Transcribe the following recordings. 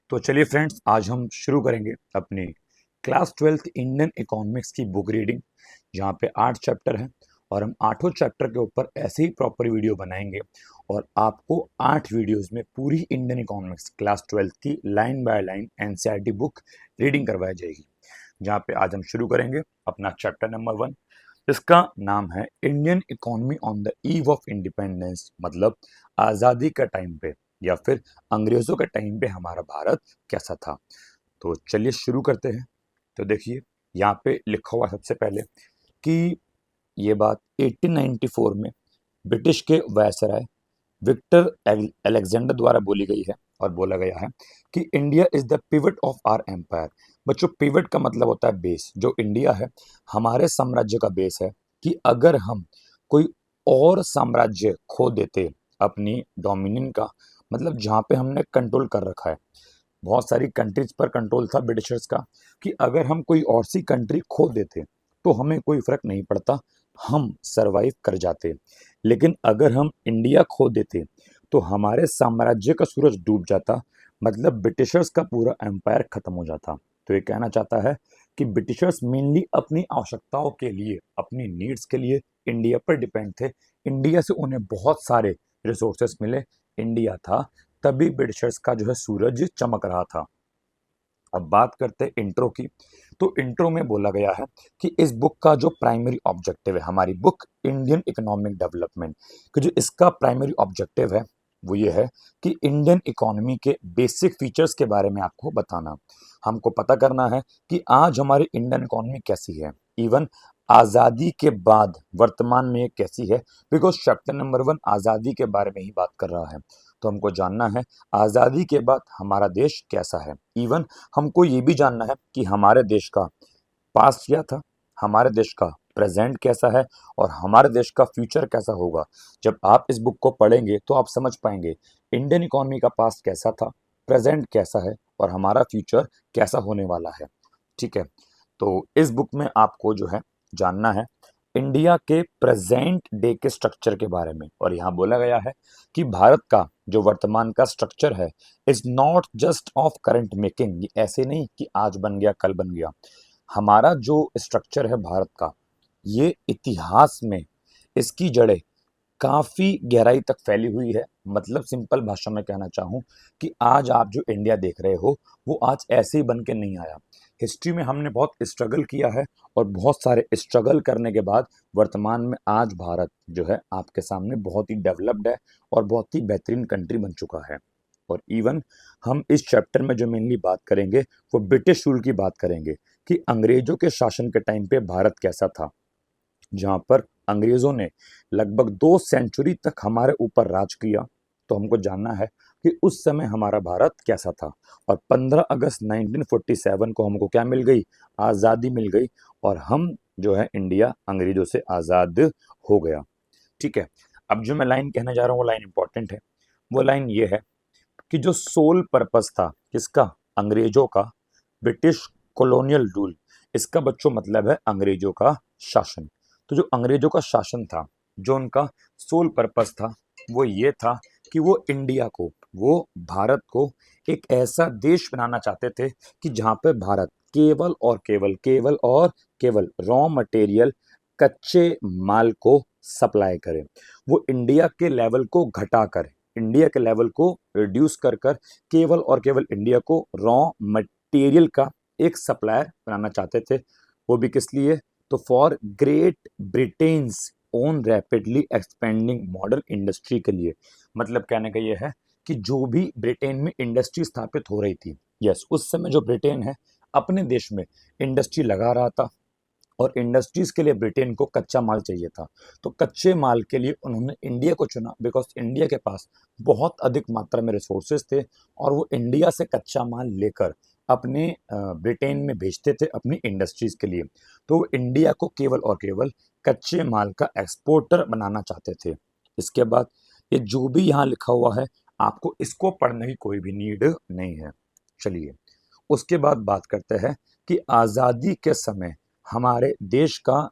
तो चलिए फ्रेंड्स, आज हम शुरू करेंगे अपनी क्लास 12th इंडियन इकोनॉमिक्स की बुक रीडिंग, जहाँ पे 8 चैप्टर हैं और हम आठों चैप्टर के ऊपर ऐसे ही प्रॉपर वीडियो बनाएंगे और आपको 8 वीडियोस में पूरी इंडियन इकोनॉमिक्स क्लास 12th की line by line NCERT book reading करवाई जाएगी। जहाँ पे आज हम शुरू करेंगे अपना चैप्टर नंबर 1, इसका नाम है Indian economy on the eve of independence, मतलब आज़ादी का टाइम पे या फिर अंग्रेजों के टाइम पे हमारा भारत कैसा था। तो चलिए शुरू करते हैं। तो देखिए, यहाँ पे लिखा हुआ सबसे पहले कि ये बात 1894 में ब्रिटिश के वायसराय विक्टर अलेक्जेंडर द्वारा बोली गई है और बोला गया है कि India is the pivot of our empire. बच्चों, पिवट का मतलब होता है बेस। जो इंडिया है हमारे साम्राज्य का बेस है कि अगर हम कोई और साम्राज्य खो देते अपनी डोमिनियन का, मतलब जहाँ पे हमने कंट्रोल कर रखा है, बहुत सारी कंट्रीज पर कंट्रोल था ब्रिटिशर्स का, कि अगर हम कोई और सी कंट्री खो देते तो हमें कोई फर्क नहीं पड़ता, हम सरवाइव कर जाते। लेकिन अगर हम इंडिया खो देते तो हमारे साम्राज्य का सूरज डूब जाता, मतलब ब्रिटिशर्स का पूरा एम्पायर खत्म हो जाता। तो ये कहना चाहता है कि ब्रिटिशर्स मेनली अपनी आवश्यकताओं के लिए, अपनी नीड्स के लिए इंडिया पर डिपेंड थे। इंडिया से उन्हें बहुत सारे रिसोर्सेस मिले, इंडिया था, तभी ब्रिटिशर्स का जो है सूरज चमक रहा था। अब बात करते हैं इंट्रो की। तो इंट्रो में बोला गया है कि इस बुक का जो प्राइमरी ऑब्जेक्टिव है, हमारी बुक इंडियन इकोनॉमिक डेवलपमेंट, कि जो इसका प्राइमरी ऑब्जेक्टिव है वो ये है कि इंडियन इकोनॉमी के बेसिक फीचर्स के बारे में आपको बताना। हमको पता करना है कि आज हमारी इंडियन इकोनॉमी कैसी है, इवन आज़ादी के बाद वर्तमान में ये कैसी है, बिकॉज चैप्टर नंबर 1 आज़ादी के बारे में ही बात कर रहा है। तो हमको जानना है आज़ादी के बाद हमारा देश कैसा है। इवन हमको ये भी जानना है कि हमारे देश का पास्ट क्या था, हमारे देश का प्रेजेंट कैसा है और हमारे देश का फ्यूचर कैसा होगा। जब आप इस बुक को पढ़ेंगे तो आप समझ पाएंगे इंडियन इकोनॉमी का पास्ट कैसा था, प्रेजेंट कैसा है और हमारा फ्यूचर कैसा होने वाला है। ठीक है, तो इस बुक में आपको जो है जानना है इंडिया के प्रेजेंट डे के स्ट्रक्चर के बारे में। और यहाँ बोला गया है कि भारत का जो वर्तमान का स्ट्रक्चर है is not just of current making, ऐसे नहीं कि आज बन गया कल बन गया। हमारा जो स्ट्रक्चर है भारत का, ये इतिहास में इसकी जड़ें काफ़ी गहराई तक फैली हुई है। मतलब सिंपल भाषा में कहना चाहूँ कि आज आप जो इंडिया देख रहे हो वो आज ऐसे ही बन के नहीं आया। हिस्ट्री में हमने बहुत स्ट्रगल किया है और बहुत सारे स्ट्रगल करने के बाद वर्तमान में आज भारत जो है आपके सामने बहुत ही डेवलप्ड है और बहुत ही बेहतरीन कंट्री बन चुका है। और इवन हम इस चैप्टर में जो मेनली बात करेंगे वो ब्रिटिश रूल की बात करेंगे कि अंग्रेजों के शासन के टाइम पे भारत कैसा था, जहाँ पर अंग्रेजों ने लगभग 2 सेंचुरी तक हमारे ऊपर राज किया। तो हमको जानना है कि उस समय हमारा भारत कैसा था। और 15 अगस्त 1947 को हमको क्या मिल गई, आज़ादी मिल गई और हम जो है इंडिया अंग्रेजों से आज़ाद हो गया। ठीक है, अब जो मैं लाइन कहने जा रहा हूँ वो लाइन इंपॉर्टेंट है। वो लाइन ये है कि जो सोल पर्पस था किसका, अंग्रेजों का, ब्रिटिश कॉलोनियल रूल, इसका बच्चों मतलब है अंग्रेजों का शासन। तो जो अंग्रेजों का शासन था, जो उनका सोल पर्पस था वो ये था कि वो इंडिया को, वो भारत को एक ऐसा देश बनाना चाहते थे कि जहाँ पे भारत केवल और केवल, केवल और केवल रॉ मटेरियल, कच्चे माल को सप्लाई करे। वो इंडिया के लेवल को घटाकर, इंडिया के लेवल को रिड्यूस कर कर केवल और केवल इंडिया को रॉ मटेरियल का एक सप्लायर बनाना चाहते थे। वो भी किस लिए, तो for great Britain's own rapidly expanding modern industry के लिए। मतलब कहने का ये है कि जो भी ब्रिटेन में इंडस्ट्री स्थापित हो रही थी, यस, उस समय जो ब्रिटेन है अपने देश में इंडस्ट्री लगा रहा था और इंडस्ट्रीज के लिए ब्रिटेन को कच्चा माल चाहिए था। तो कच्चे माल के लिए उन्होंने इंडिया को चुना, बिकॉज इंडिया के पास बहुत अधिक मात्रा में रिसोर्सेज थे और वो इंडिया से कच्चा माल लेकर अपने ब्रिटेन में भेजते थे अपनी इंडस्ट्रीज के लिए। तो वो इंडिया को केवल और केवल कच्चे माल का एक्सपोर्टर बनाना चाहते थे। इसके बाद ये जो भी यहाँ लिखा हुआ है आपको इसको पढ़ने की कोई भी नीड नहीं है। चलिए, उसके बाद बात करते हैं कि आज़ादी के समय हमारे देश का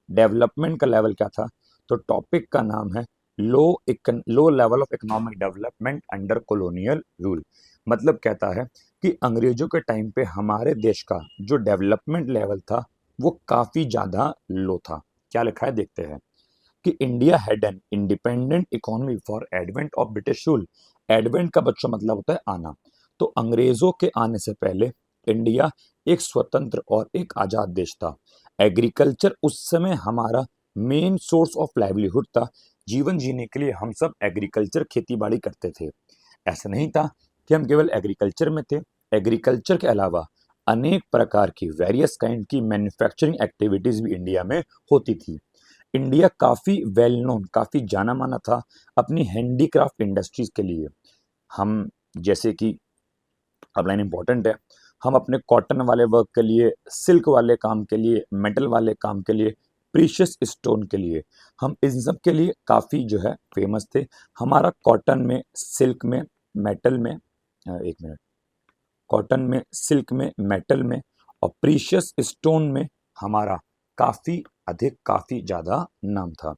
डेवलपमेंट का लेवल क्या था। तो टॉपिक का नाम है low level of economic development under colonial rule. मतलब कहता है कि अंग्रेजों के टाइम पे हमारे देश का जो डेवलपमेंट लेवल था वो काफ़ी ज़्यादा लो था। क्या लिखा है देखते हैं कि India had an independent economy for advent of British rule. Advent का बच्चों मतलब होता है आना। तो अंग्रेजों के आने से पहले इंडिया एक स्वतंत्र और एक आज़ाद देश था। एग्रीकल्चर उस समय हमारा मेन सोर्स ऑफ लाइवलीहुड था। जीवन जीने के लिए हम सब एग्रीकल्चर खेती बाड़ी करते थे। ऐसा नहीं था कि हम केवल एग्रीकल्चर में थे। एग्रीकल्चर के अलावा अनेक प्रकार की वेरियस काइंड की मैन्युफैक्चरिंग एक्टिविटीज भी इंडिया में होती थी। इंडिया काफ़ी वेल नोन, काफ़ी जाना माना था अपनी हैंडीक्राफ्ट इंडस्ट्रीज के लिए। हम जैसे कि अब लाइन इंपॉर्टेंट है, हम अपने कॉटन वाले वर्क के लिए, सिल्क वाले काम के लिए, मेटल वाले काम के लिए, प्रीशियस स्टोन के लिए, हम इन सब के लिए काफ़ी जो है फेमस थे। हमारा कॉटन में, सिल्क में, मेटल में, एक मिनट, कॉटन में, सिल्क में, मेटल में और प्रीशियस स्टोन में हमारा काफ़ी अधिक, काफ़ी ज़्यादा नाम था।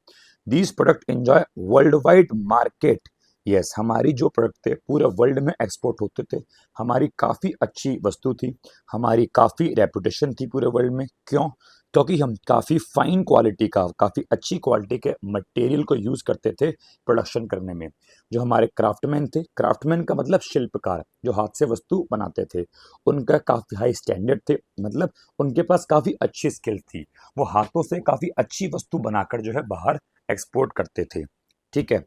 These product enjoy world wide market. Yes, हमारी जो प्रोडक्ट थे पूरे वर्ल्ड में एक्सपोर्ट होते थे। हमारी काफ़ी अच्छी वस्तु थी, हमारी काफ़ी रेपुटेशन थी पूरे वर्ल्ड में। क्यों? क्योंकि हम काफ़ी फाइन क्वालिटी का, काफ़ी अच्छी क्वालिटी के मटेरियल को यूज़ करते थे प्रोडक्शन करने में। जो हमारे क्राफ्टमैन थे, क्राफ्टमैन का मतलब शिल्पकार, जो हाथ से वस्तु बनाते थे, उनका काफ़ी हाई स्टैंडर्ड थे, मतलब उनके पास काफ़ी अच्छी स्किल थी। वो हाथों से काफ़ी अच्छी वस्तु बनाकर जो है बाहर एक्सपोर्ट करते थे। ठीक है।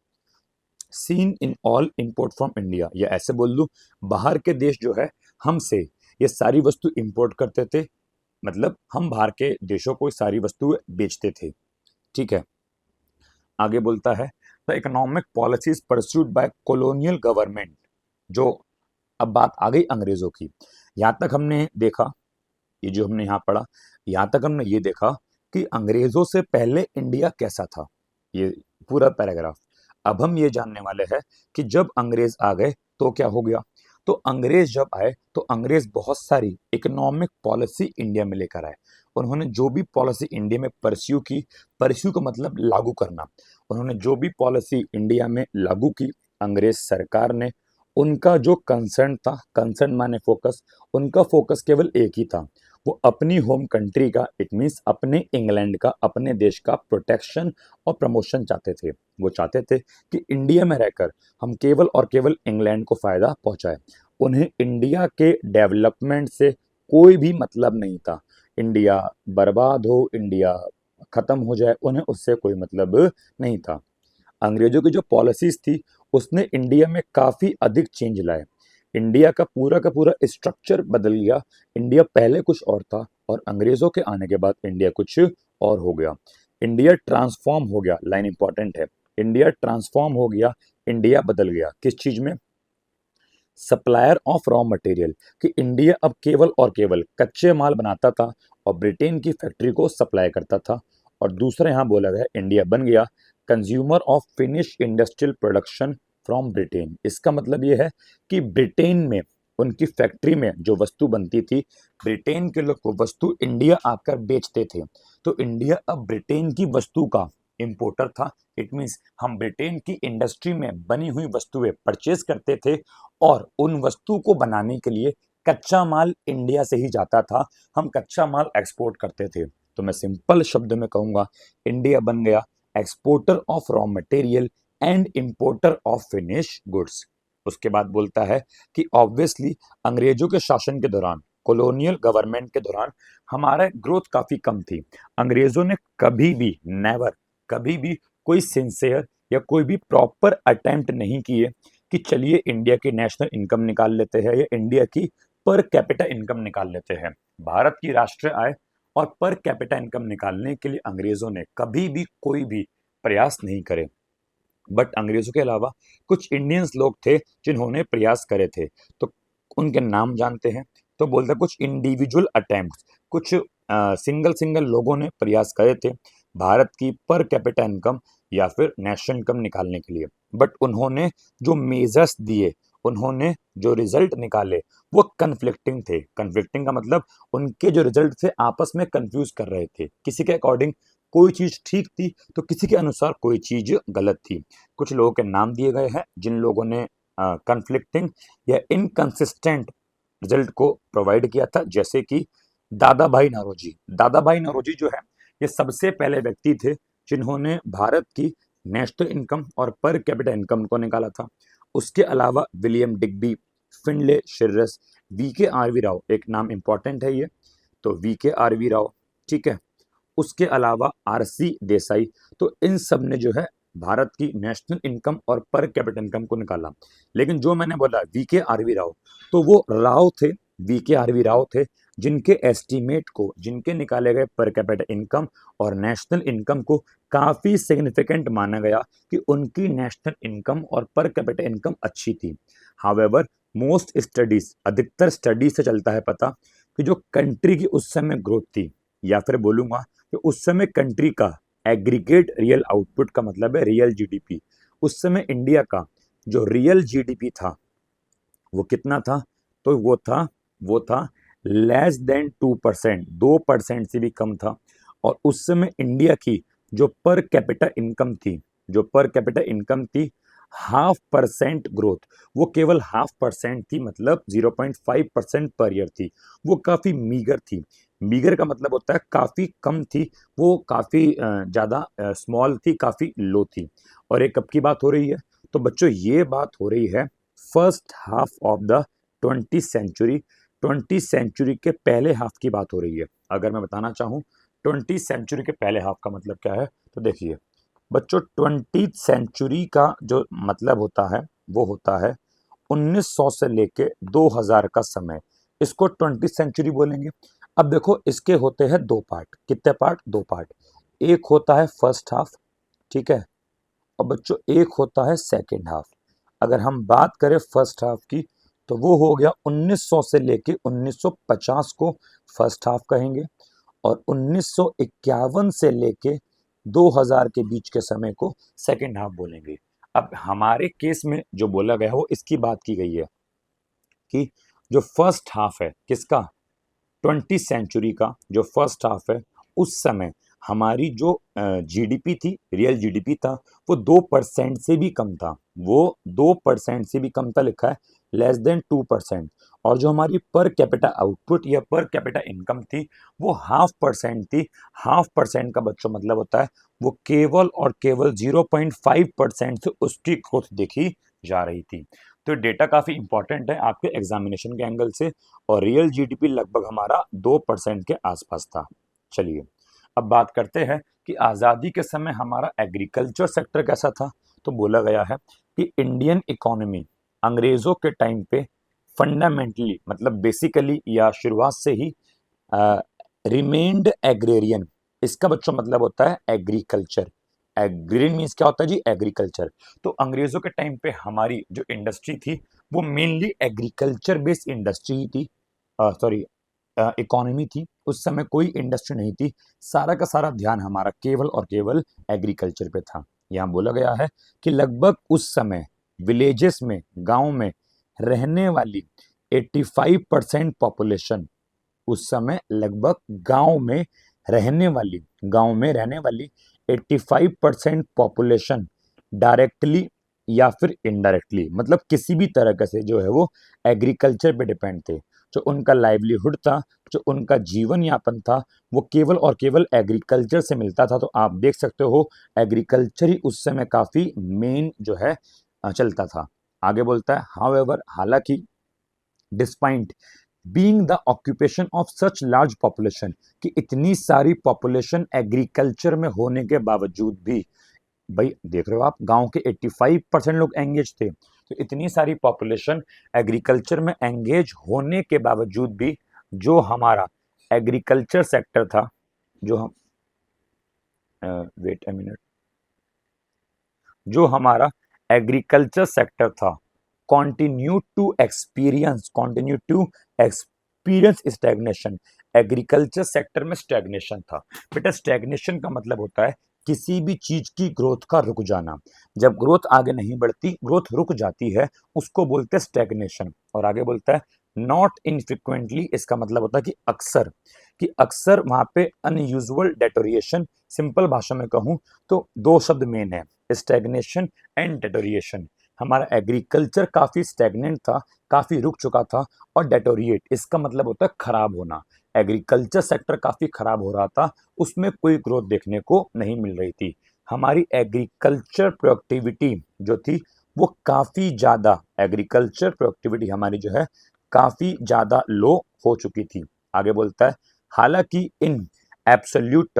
Seen in all import from India, या ऐसे बोल दूं, बाहर के देश जो है हमसे ये सारी वस्तु इंपोर्ट करते थे, मतलब हम बाहर के देशों को सारी वस्तुएं बेचते थे। ठीक है। आगे बोलता है the economic policies pursued by colonial government. जो अब बात आ गई अंग्रेजों की, यहाँ तक हमने देखा, ये जो हमने यहाँ पढ़ा, यहाँ तक हमने ये देखा कि अंग्रेजों से पहले इंडिया कैसा था, ये पूरा पैराग्राफ। अब हम ये जानने वाले हैं कि जब अंग्रेज आ गए तो क्या हो गया। तो अंग्रेज जब आए तो अंग्रेज बहुत सारी इकोनॉमिक पॉलिसी इंडिया में लेकर आए। उन्होंने जो भी पॉलिसी इंडिया में परस्यू की, परस्यू का मतलब लागू करना, उन्होंने जो भी पॉलिसी इंडिया में लागू की अंग्रेज सरकार ने, उनका जो कंसर्न था, कंसर्न माने फोकस, उनका फोकस केवल एक ही था, वो अपनी होम कंट्री का, इट मीन्स अपने इंग्लैंड का, अपने देश का प्रोटेक्शन और प्रमोशन चाहते थे। वो चाहते थे कि इंडिया में रहकर हम केवल और केवल इंग्लैंड को फायदा पहुंचाए। उन्हें इंडिया के डेवलपमेंट से कोई भी मतलब नहीं था। इंडिया बर्बाद हो, इंडिया खत्म हो जाए, उन्हें उससे कोई मतलब नहीं था। अंग्रेजों की जो पॉलिसीज थी उसने इंडिया में काफ़ी अधिक चेंज लाए। इंडिया का पूरा स्ट्रक्चर बदल गया। इंडिया पहले कुछ और था और अंग्रेजों के आने के बाद इंडिया कुछ और हो गया। इंडिया ट्रांसफॉर्म हो गया, लाइन इंपॉर्टेंट है, इंडिया ट्रांसफॉर्म हो गया, इंडिया बदल गया। किस चीज में? सप्लायर ऑफ रॉ मटेरियल, कि इंडिया अब केवल और केवल कच्चे माल बनाता था और ब्रिटेन की फैक्ट्री को सप्लाई करता था। और दूसरा यहाँ बोला गया इंडिया बन गया consumer of finish industrial production from Britain. इसका मतलब ये है कि ब्रिटेन में उनकी फैक्ट्री में जो वस्तु बनती थी, ब्रिटेन के लोग वो वस्तु इंडिया आकर बेचते थे। तो इंडिया अब ब्रिटेन की वस्तु का इंपोर्टर था। इट मीन्स हम ब्रिटेन की इंडस्ट्री में बनी हुई वस्तुएं परचेज करते थे और उन वस्तु को बनाने के लिए कच्चा माल इंडिया से ही जाता था, हम कच्चा माल एक्सपोर्ट करते थे। तो मैं सिंपल शब्द में कहूंगा इंडिया बन गया exporter of raw material and importer of finish goods. उसके बाद बोलता है कि ऑब्वियसली अंग्रेजों के शासन के दौरान, कॉलोनियल गवर्नमेंट के दौरान हमारा ग्रोथ काफी कम थी। अंग्रेजों ने कभी भी, नेवर, कभी भी कोई सिंसियर या कोई भी प्रॉपर अटेम्प्ट नहीं किए कि चलिए इंडिया की नेशनल इनकम निकाल लेते हैं या इंडिया की पर कैपिटा इनकम निकाल लेते हैं। भारत की राष्ट्रीय आय और पर कैपिटा इनकम निकालने के लिए अंग्रेजों ने कभी भी कोई भी प्रयास नहीं करे। बट अंग्रेजों के अलावा कुछ इंडियंस लोग थे जिन्होंने प्रयास करे थे, तो उनके नाम जानते हैं। तो बोलते हैं कुछ इंडिविजुअल अटेम्प्ट, कुछ सिंगल सिंगल लोगों ने प्रयास करे थे भारत की पर कैपिटा इनकम या फिर नेशनल इनकम निकालने के लिए। बट उन्होंने जो मेजर्स दिए, उन्होंने जो रिजल्ट निकाले वो कन्फ्लिक्टिंग थे। कन्फ्लिक्टिंग का मतलब उनके जो रिजल्ट थे आपस में कंफ्यूज कर रहे थे। किसी के अकॉर्डिंग कोई चीज ठीक थी तो किसी के अनुसार कोई चीज गलत थी। कुछ लोगों के नाम दिए गए हैं जिन लोगों ने कन्फ्लिक्टिंग या इनकंसिस्टेंट रिजल्ट को प्रोवाइड किया था, जैसे कि दादा भाई नौरोजी। दादा भाई नौरोजी जो है ये सबसे पहले व्यक्ति थे जिन्होंने भारत की नेशनल इनकम और पर कैपिटा इनकम को निकाला था। उसके अलावा विलियम डिग्बी, फिनले शिर्रस, वी के आर वी राव, एक नाम इंपॉर्टेंट है ये, तो वी के आर वी राव, ठीक है। उसके अलावा आरसी देसाई, तो इन सब ने जो है भारत की नेशनल इनकम और पर कैपिटा इनकम को निकाला। लेकिन जो मैंने बोला वी के आर वी राव, तो वो राव थे, वी के आर वी राव थे जिनके एस्टीमेट को, जिनके निकाले गए पर कैपिटा इनकम और नेशनल इनकम को काफ़ी सिग्निफिकेंट माना गया कि उनकी नेशनल इनकम और पर कैपिटा इनकम अच्छी थी। हावेवर मोस्ट स्टडीज, अधिकतर स्टडीज से चलता है पता कि जो कंट्री की उस समय ग्रोथ थी, या फिर बोलूँगा कि उस समय कंट्री का एग्रीगेट रियल आउटपुट का मतलब है रियल जीडीपी, उस समय इंडिया का जो रियल जीडीपी था वो कितना था, तो वो था लेस देन 2%, 2% से भी कम था। और उस समय इंडिया की जो पर कैपिटा इनकम थी, जो पर कैपिटा इनकम थी 0.5% ग्रोथ, वो केवल 0.5% थी, मतलब 0.5% पर ईयर थी। वो काफ़ी मीगर थी। मीगर का मतलब होता है काफ़ी कम थी, वो काफ़ी ज़्यादा स्मॉल थी, काफ़ी लो थी। और एक कब की बात हो रही है, तो बच्चों ये बात हो रही है first half of the 20th century, 20th century के पहले हाफ की बात हो रही है। अगर मैं बताना चाहूँ 20th सेंचुरी के पहले हाफ का मतलब क्या है, तो देखिए बच्चों 20th सेंचुरी का जो मतलब होता है वो होता है 1900 से लेके 2000 का समय, इसको 20th सेंचुरी बोलेंगे। अब देखो इसके होते हैं दो पार्ट, कितने पार्ट, दो पार्ट। एक होता है फर्स्ट हाफ, ठीक है, और बच्चों एक होता है सेकेंड हाफ। अगर हम बात करें फर्स्ट हाफ की, तो वो हो गया 1900 से लेके 1950 को फर्स्ट हाफ कहेंगे, और 1951 से लेके 2000 के बीच के समय को सेकेंड हाफ बोलेंगे। अब हमारे केस में जो बोला गया है वो इसकी बात की गई है कि जो फर्स्ट हाफ है किसका, 20th सेंचुरी का जो फर्स्ट हाफ है, उस समय हमारी जो जीडीपी थी, रियल जीडीपी था, वो 2% से भी कम था, वो 2% से भी कम था, लिखा है लेस देन 2%। और जो हमारी पर कैपिटा आउटपुट या पर कैपिटा इनकम थी वो 0.5% थी। 0.5% का बच्चों मतलब होता है वो केवल और केवल 0.5% से उसकी ग्रोथ देखी जा रही थी। तो डेटा काफ़ी इंपॉर्टेंट है आपके एग्जामिनेशन के एंगल से, और रियल जीडीपी लगभग हमारा 2% के आसपास था। चलिए अब बात करते हैं कि आज़ादी के समय हमारा एग्रीकल्चर सेक्टर कैसा था। तो बोला गया है कि इंडियन इकोनॉमी अंग्रेज़ों के टाइम पे फंडामेंटली, मतलब बेसिकली या शुरुआत से ही रिमेन्ड एग्रेरियन। इसका बच्चों मतलब होता है एग्रीकल्चर। एग्रीरियन मीन्स क्या होता है जी, एग्रीकल्चर। तो अंग्रेजों के टाइम पे हमारी जो इंडस्ट्री थी वो मेनली एग्रीकल्चर बेस्ड इंडस्ट्री ही थी, सॉरी इकोनॉमी थी। उस समय कोई इंडस्ट्री नहीं थी, सारा का सारा ध्यान हमारा केवल और केवल एग्रीकल्चर पे था। यहाँ बोला गया है कि लगभग उस समय विलेजेस में, गांव में रहने वाली 85% पॉपुलेशन, उस समय लगभग गांव में रहने वाली 85% पॉपुलेशन डायरेक्टली या फिर इनडायरेक्टली, मतलब किसी भी तरह से जो है वो एग्रीकल्चर पे डिपेंड थे। जो उनका लाइवलीहुड था, जो उनका जीवन यापन था, वो केवल और केवल एग्रीकल्चर से मिलता था। तो आप देख सकते हो एग्रीकल्चर ही उस समय काफ़ी मेन जो है चलता था। आगे बोलता है हाउएवर, हालांकि despite being the occupation of such large population, कि इतनी सारी पॉपुलेशन एग्रीकल्चर में होने के बावजूद भी, भाई देख रहे हो आप गांव के 85% लोग एंगेज थे, तो इतनी सारी पॉपुलेशन एग्रीकल्चर में एंगेज होने के बावजूद भी जो हमारा एग्रीकल्चर सेक्टर था, जो हम वेट ए मिनट, जो हमारा एग्रीकल्चर सेक्टर था continue to experience stagnation. Agriculture sector में स्टैग्नेशन था। बेटा स्टैग्नेशन का मतलब होता है किसी भी चीज की ग्रोथ का रुक जाना। जब ग्रोथ आगे नहीं बढ़ती, ग्रोथ रुक जाती है, उसको बोलते हैं स्टैग्नेशन। और आगे बोलता है नॉट इनफ्रिक्वेंटली, इसका मतलब होता है कि अक्सर वहां पे अनयूजुअल डेटोरिएशन। सिंपल भाषा में कहूं तो दो शब्द मेन है, स्टैग्नेशन एंड डेटोरिएशन। हमारा एग्रीकल्चर काफ़ी स्टैग्नेंट था, काफ़ी रुक चुका था। और डेटोरिएट इसका मतलब होता है खराब होना। एग्रीकल्चर सेक्टर काफ़ी खराब हो रहा था, उसमें कोई ग्रोथ देखने को नहीं मिल रही थी। हमारी एग्रीकल्चर प्रोडक्टिविटी जो थी वो काफ़ी ज़्यादा, एग्रीकल्चर प्रोडक्टिविटी हमारी जो है काफ़ी ज़्यादा लो हो चुकी थी। आगे बोलता है, हालांकि इन एब्सोल्यूट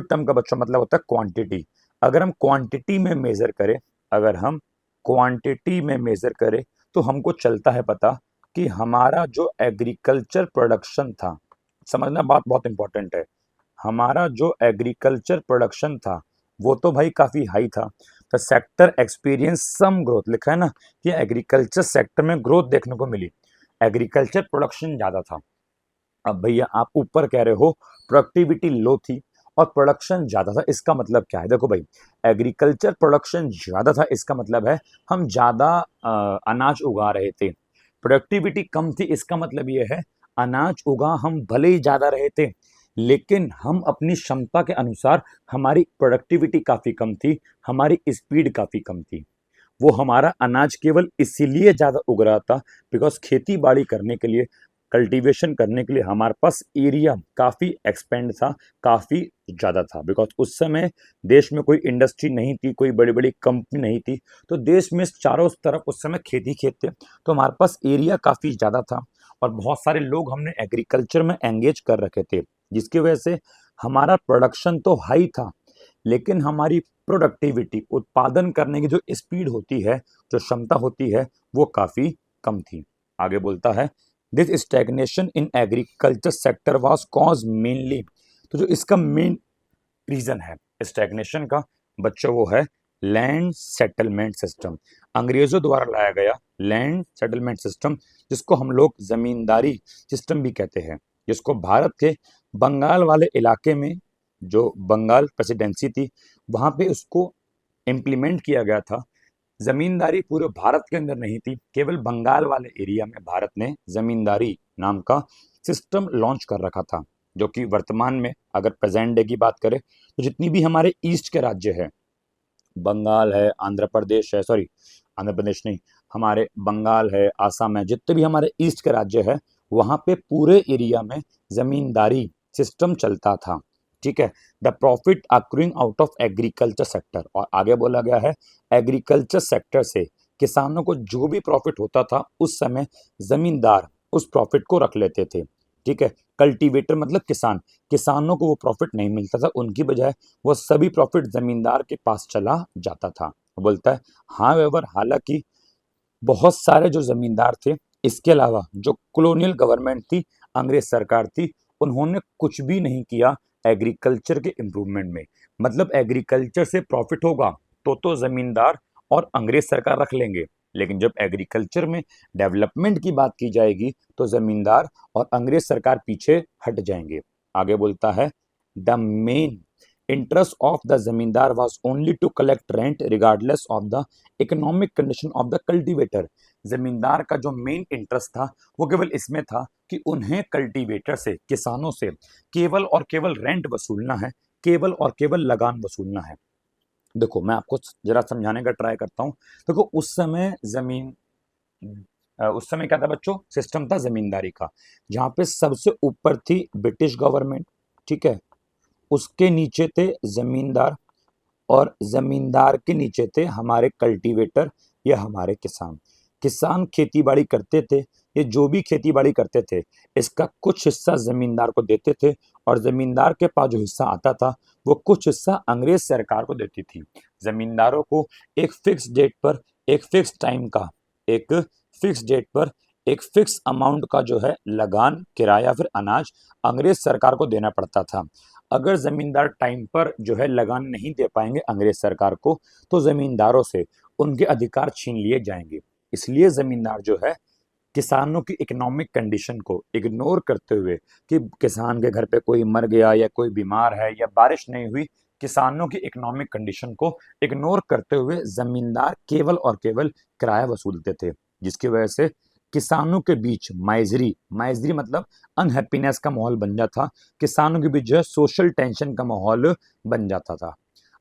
टर्म का बच्चों मतलब होता है क्वांटिटी। अगर हम क्वांटिटी में मेजर करें, अगर हम क्वांटिटी में मेजर करें तो हमको चलता है पता कि हमारा जो एग्रीकल्चर प्रोडक्शन था, समझना बात बहुत इंपॉर्टेंट है, हमारा जो एग्रीकल्चर प्रोडक्शन था वो तो भाई काफ़ी हाई था। The sector experience some growth, लिखा है ना कि एग्रीकल्चर सेक्टर में ग्रोथ देखने को मिली, एग्रीकल्चर प्रोडक्शन ज़्यादा था। अब भैया आप ऊपर कह रहे हो प्रोडक्टिविटी लो थी और प्रोडक्शन ज़्यादा था, इसका मतलब क्या है? देखो भाई, एग्रीकल्चर प्रोडक्शन ज़्यादा था इसका मतलब है हम ज़्यादा अनाज उगा रहे थे। प्रोडक्टिविटी कम थी इसका मतलब ये है अनाज उगा हम भले ही ज़्यादा रहे थे, लेकिन हम अपनी क्षमता के अनुसार, हमारी प्रोडक्टिविटी काफ़ी कम थी, हमारी स्पीड काफ़ी कम थी। वो हमारा अनाज केवल इसीलिए ज़्यादा उग रहा था बिकॉज खेती बाड़ी करने के लिए, कल्टीवेशन करने के लिए हमारे पास एरिया काफ़ी एक्सपेंड था, काफ़ी ज़्यादा था। बिकॉज उस समय देश में कोई इंडस्ट्री नहीं थी, कोई बड़ी बड़ी कंपनी नहीं थी, तो देश में चारों तरफ उस समय खेती खेत थे, तो हमारे पास एरिया काफ़ी ज़्यादा था और बहुत सारे लोग हमने एग्रीकल्चर में एंगेज कर रखे थे, जिसकी वजह से हमारा प्रोडक्शन तो हाई था, लेकिन हमारी प्रोडक्टिविटी, उत्पादन करने की जो स्पीड होती है, जो क्षमता होती है, वो काफ़ी कम थी। आगे बोलता है, this stagnation in agriculture sector was cause mainly, तो जो इसका मेन रीजन है स्टैग्नेशन का बच्चों वो है लैंड सेटलमेंट सिस्टम। अंग्रेजों द्वारा लाया गया लैंड सेटलमेंट सिस्टम, जिसको हम लोग जमींदारी सिस्टम भी कहते हैं, जिसको भारत के बंगाल वाले इलाके में, जो बंगाल प्रेसिडेंसी थी, वहां पे उसको इम्प्लीमेंट किया गया था। जमींदारी पूरे भारत के अंदर नहीं थी, केवल बंगाल वाले एरिया में भारत ने जमींदारी नाम का सिस्टम लॉन्च कर रखा था, जो कि वर्तमान में अगर प्रेजेंट डे की बात करें तो जितनी भी हमारे ईस्ट के राज्य है, बंगाल है, आंध्र प्रदेश है, सॉरी आंध्र प्रदेश नहीं, हमारे बंगाल है, आसाम है, जितने भी हमारे ईस्ट के राज्य है, वहां पे पूरे एरिया में जमींदारी सिस्टम चलता था। ठीक है, the profit accruing out of agriculture sector, और आगे बोला गया है एग्रीकल्चर सेक्टर से किसानों को जो भी प्रॉफिट होता था उस समय जमींदार उस प्रॉफिट को रख लेते थे। ठीक है, कल्टीवेटर मतलब किसान, किसानों को वो प्रॉफिट नहीं मिलता था, उनकी बजाय वो सभी प्रॉफिट जमींदार के पास चला जाता था। वो बोलता है, हाँ वेवर, हालांकि बहुत सारे जो जमींदार थे, इसके अलावा जो कॉलोनियल गवर्नमेंट थी, अंग्रेज सरकार थी, उन्होंने कुछ भी नहीं किया एग्रीकल्चर के इम्प्रूवमेंट में। मतलब एग्रीकल्चर से प्रॉफिट होगा तो जमींदार और अंग्रेज सरकार रख लेंगे, लेकिन जब एग्रीकल्चर में डेवलपमेंट की बात की जाएगी तो जमींदार और अंग्रेज सरकार पीछे हट जाएंगे। आगे बोलता है, the main interest of the zamindar was only to collect rent regardless of the economic condition of the cultivator। जमींदार का जो मेन इंटरेस्ट था वो केवल इसमें था कि उन्हें कल्टीवेटर से, किसानों से केवल और केवल रेंट वसूलना है, केवल और केवल लगान वसूलना है। देखो मैं आपको जरा समझाने का ट्राई करता हूँ। देखो उस समय क्या था बच्चों, सिस्टम था जमींदारी का, जहाँ पे सबसे ऊपर थी ब्रिटिश गवर्नमेंट। ठीक है, उसके नीचे थे जमींदार और जमींदार के नीचे थे हमारे कल्टीवेटर या हमारे किसान। किसान खेती बाड़ी करते थे, ये जो भी खेती बाड़ी करते थे इसका कुछ हिस्सा जमींदार को देते थे, और जमींदार के पास जो हिस्सा आता था वो कुछ हिस्सा अंग्रेज सरकार को देती थी। जमींदारों को एक फिक्स डेट पर, एक फिक्स टाइम का, एक फिक्स डेट पर एक फिक्स अमाउंट का जो है लगान, किराया, फिर अनाज अंग्रेज सरकार को देना पड़ता था। अगर जमींदार टाइम पर जो है लगान नहीं दे पाएंगे अंग्रेज सरकार को, तो जमींदारों से उनके अधिकार छीन लिए जाएंगे। इसलिए जमींदार जो है किसानों की इकोनॉमिक कंडीशन को इग्नोर करते हुए, कि किसान के घर पे कोई मर गया या कोई बीमार है या बारिश नहीं हुई, किसानों की इकोनॉमिक कंडीशन को इग्नोर करते हुए जमींदार केवल और केवल किराया वसूलते थे, जिसकी वजह से किसानों के बीच माइजरी माइजरी मतलब अनहैप्पीनेस का माहौल बन जाता था, किसानों के बीच जो है सोशल टेंशन का माहौल बन जाता था।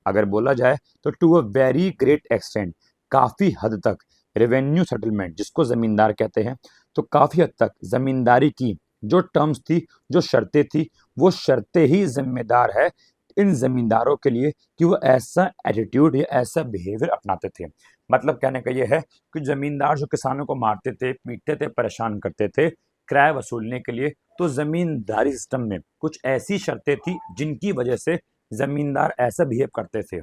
अगर बोला जाए तो to a very great extent काफी हद तक रेवेन्यू सेटलमेंट, जिसको जमींदार कहते हैं, तो काफी हद तक जमींदारी की जो टर्म्स थी, जो शर्तें थी, वो शर्तें ही जिम्मेदार है इन जमींदारों के लिए कि वो ऐसा एटीट्यूड या ऐसा बिहेवियर अपनाते थे। मतलब कहने का ये है कि जमींदार जो किसानों को मारते थे, पीटते थे, परेशान करते थे किराया वसूलने के लिए, तो जमींदारी सिस्टम में कुछ ऐसी शर्तें थी जिनकी वजह से जमींदार ऐसा बिहेव करते थे।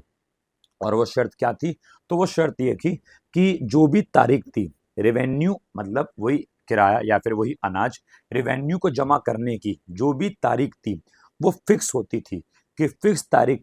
और वो शर्त क्या थी? तो वो शर्त ये थी कि जो भी तारीख थी, रेवेन्यू मतलब वही किराया या फिर वही अनाज, रेवेन्यू को जमा करने की जो भी तारीख थी वो फिक्स होती थी कि फिक्स तारीख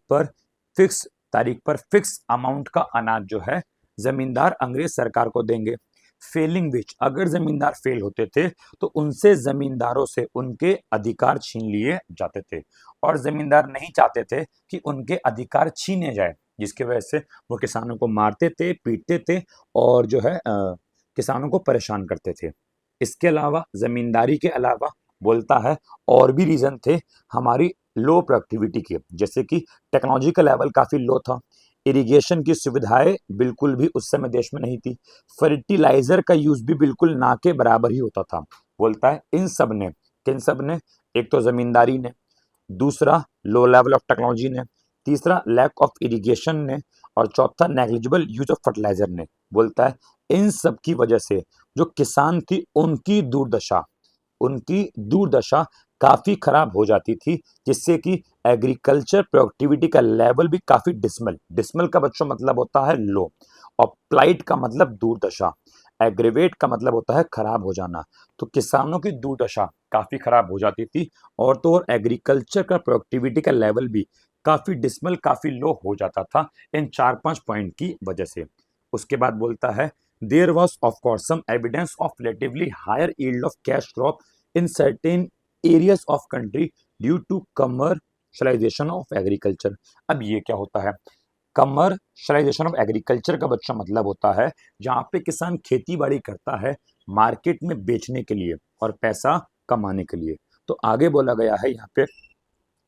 पर फिक्स अमाउंट का अनाज जो है जमींदार अंग्रेज सरकार को देंगे। फेलिंग विच, अगर जमींदार फेल होते थे तो उनसे जमींदारों से उनके अधिकार छीन लिए जाते थे, और जमींदार नहीं चाहते थे कि उनके अधिकार छीने जाए, जिसकी वजह से वो किसानों को मारते थे, पीटते थे और जो है किसानों को परेशान करते थे। इसके अलावा जमींदारी के अलावा बोलता है और भी रीजन थे हमारी लो प्रोडक्टिविटी के, जैसे कि टेक्नोलॉजी का लेवल काफी लो था, इरिगेशन की सुविधाएं बिल्कुल भी उस समय देश में नहीं थी, फर्टिलाइजर का यूज भी बिल्कुल ना के बराबर ही होता था। बोलता है इन सब ने, किन सब ने? एक तो जमींदारी ने, दूसरा लो लेवल ऑफ टेक्नोलॉजी ने, तीसरा लैक ऑफ इरिगेशन ने, और चौथा नेग्लिजिबल यूज ऑफ फर्टिलाइजर ने। बोलता है इन सब की वजह से जो किसान थी उनकी दुर्दशा काफी खराब हो जाती थी, जिससे कि एग्रीकल्चर प्रोडक्टिविटी का लेवल भी काफी डिसमल का बच्चों मतलब होता है लो, और प्लाइट का मतलब दुर्दशा, एग्रीवेट का मतलब होता है खराब हो जाना। तो किसानों की दुर्दशा काफी खराब हो जाती थी, और तो और एग्रीकल्चर का प्रोडक्टिविटी का लेवल भी काफी डिसमल, काफी लो हो जाता था इन 4-5 पॉइंट की वजह से। उसके बाद बोलता है there was of course some evidence of relatively higher yield of cash crop in certain areas of country due to commercialisation of agriculture. अब ये क्या होता है? कमर्शलाइजेशन ऑफ एग्रीकल्चर का बच्चा मतलब होता है जहां पे किसान खेती बाड़ी करता है मार्केट में बेचने के लिए और पैसा कमाने के लिए। तो आगे बोला गया है यहाँ पे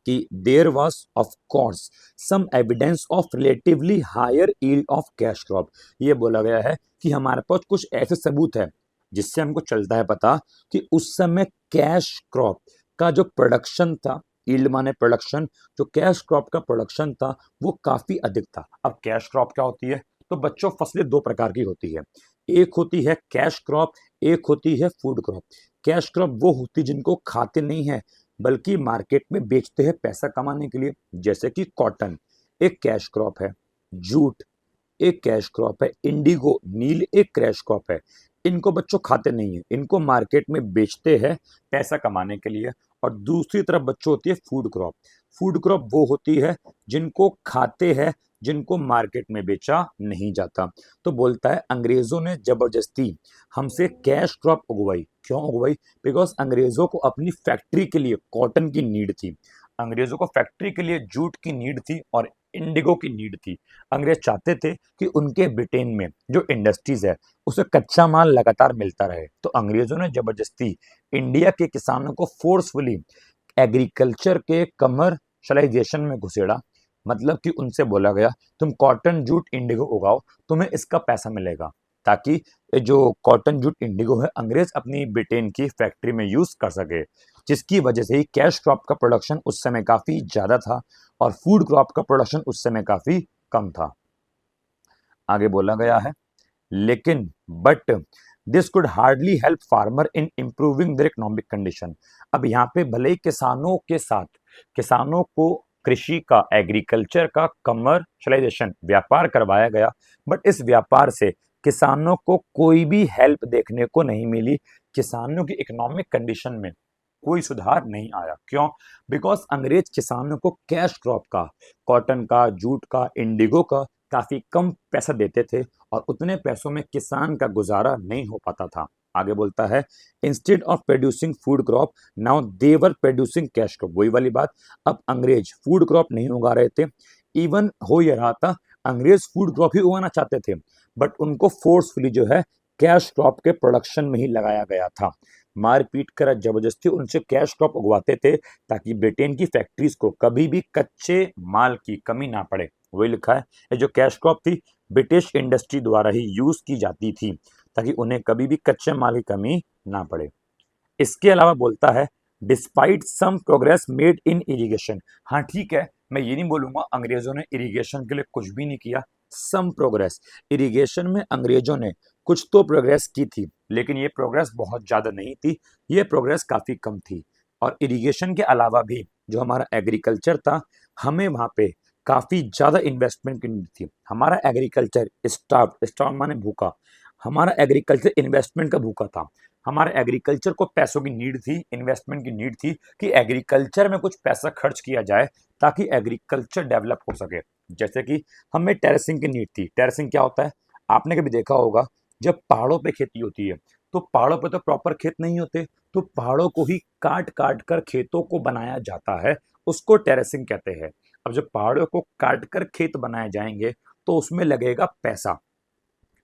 कि there was of course some evidence of relatively higher yield of cash crop. ये बोला गया है कि हमारे पास कुछ ऐसे सबूत है जिससे हमको चलता है पता कि उस समय कैश क्रॉप का जो प्रोडक्शन था, यील्ड माने प्रोडक्शन, जो कैश क्रॉप का प्रोडक्शन था वो काफी अधिक था। अब कैश क्रॉप क्या होती है? तो बच्चों फसलें दो प्रकार की होती है, एक होती है कैश क्रॉप, एक होती है फूड क्रॉप। कैश क्रॉप वो होती जिनको खाते नहीं है बल्कि मार्केट में बेचते हैं पैसा कमाने के लिए, जैसे कि कॉटन एक कैश क्रॉप है, जूट एक कैश क्रॉप है, इंडिगो नील एक कैश क्रॉप है। इनको बच्चों खाते नहीं है, इनको मार्केट में बेचते हैं पैसा कमाने के लिए। और दूसरी तरफ बच्चों होती है फूड क्रॉप। फूड क्रॉप वो होती है जिनको खाते हैं, जिनको मार्केट में बेचा नहीं जाता। तो बोलता है अंग्रेजों ने जबरदस्ती हमसे कैश क्रॉप उगवाई। क्यों उगवाई? बिकॉज अंग्रेजों को अपनी फैक्ट्री के लिए कॉटन की नीड थी, अंग्रेजों को फैक्ट्री के लिए जूट की नीड थी और इंडिगो की नीड थी। अंग्रेज चाहते थे कि उनके ब्रिटेन में जो इंडस्ट्रीज है उसे कच्चा माल लगातार मिलता रहे। तो अंग्रेजों ने जबरदस्ती इंडिया के किसानों को फोर्सफुली एग्रीकल्चर के कमर्शलाइजेशन में घुसेड़ा। मतलब कि उनसे बोला गया तुम कॉटन जूट इंडिगो उगाओ, तुम्हें इसका पैसा मिलेगा, ताकि ये जो कॉटन जूट इंडिगो है अंग्रेज अपनी ब्रिटेन की फैक्ट्री में यूज कर सके, जिसकी वजह से ही कैश क्रॉप का प्रोडक्शन उस समय काफी ज्यादा था और फूड क्रॉप का प्रोडक्शन उस समय काफी कम था। आगे बोला गया है लेकिन but this could hardly help farmer in improving their economic condition. अब यहाँ पे भले ही किसानों के साथ किसानों को कृषि का, एग्रीकल्चर का कमर्शलाइजेशन व्यापार करवाया गया, बट इस व्यापार से किसानों को कोई भी हेल्प देखने को नहीं मिली, किसानों की इकोनॉमिक कंडीशन में कोई सुधार नहीं आया। क्यों? बिकॉज अंग्रेज किसानों को कैश क्रॉप का, कॉटन का, जूट का, इंडिगो का काफी कम पैसा देते थे और उतने पैसों में किसान का गुजारा नहीं हो पाता था। आगे बोलता है instead of producing food crop now they were producing cash crop. वही वाली बात, अब अंग्रेज फूड क्रॉप नहीं उगा रहे थे, इवन हो यह रहा था अंग्रेज फूड क्रॉप ही उगाना चाहते थे, बट उनको फोर्सफुली जो है कैश क्रॉप के प्रोडक्शन में ही लगाया गया था। मार पीट कर जबरदस्ती उनसे कैश क्रॉप उगवाते थे ताकि ब्रिटेन की फैक्ट्रीज को कभी भी कच्चे माल की कमी ना पड़े। वही लिखा है ये जो कैश क्रॉप थी ब्रिटिश इंडस्ट्री द्वारा ही यूज की जाती थी ताकि उन्हें कभी भी कच्चे माल की कमी ना पड़े। इसके अलावा बोलता है despite some progress made in irrigation. हाँ ठीक है, मैं ये नहीं बोलूंगा अंग्रेजों ने इरिगेशन के लिए कुछ भी नहीं किया। सम प्रोग्रेस, इरिगेशन में अंग्रेजों ने कुछ तो प्रोग्रेस की थी, लेकिन ये प्रोग्रेस बहुत ज्यादा नहीं थी, ये प्रोग्रेस काफी कम थी। और इरिगेशन के अलावा भी जो हमारा एग्रीकल्चर था, हमें वहां पे काफी ज्यादा इन्वेस्टमेंट की नीड थी। हमारा एग्रीकल्चर स्टाफ, स्टाफ माने भूखा, हमारा एग्रीकल्चर इन्वेस्टमेंट का भूखा था। हमारे एग्रीकल्चर को पैसों की नीड थी, इन्वेस्टमेंट की नीड थी कि एग्रीकल्चर में कुछ पैसा खर्च किया जाए ताकि एग्रीकल्चर डेवलप हो सके। जैसे कि हमें टेरेसिंग की नीड थी। टेरेसिंग क्या होता है, आपने कभी देखा होगा, जब पहाड़ों पे खेती होती है तो पहाड़ों पे तो प्रॉपर खेत नहीं होते, तो पहाड़ों को ही काट काट कर खेतों को बनाया जाता है, उसको टेरेसिंग कहते हैं। अब जब पहाड़ों को काट कर खेत बनाए जाएंगे तो उसमें लगेगा पैसा,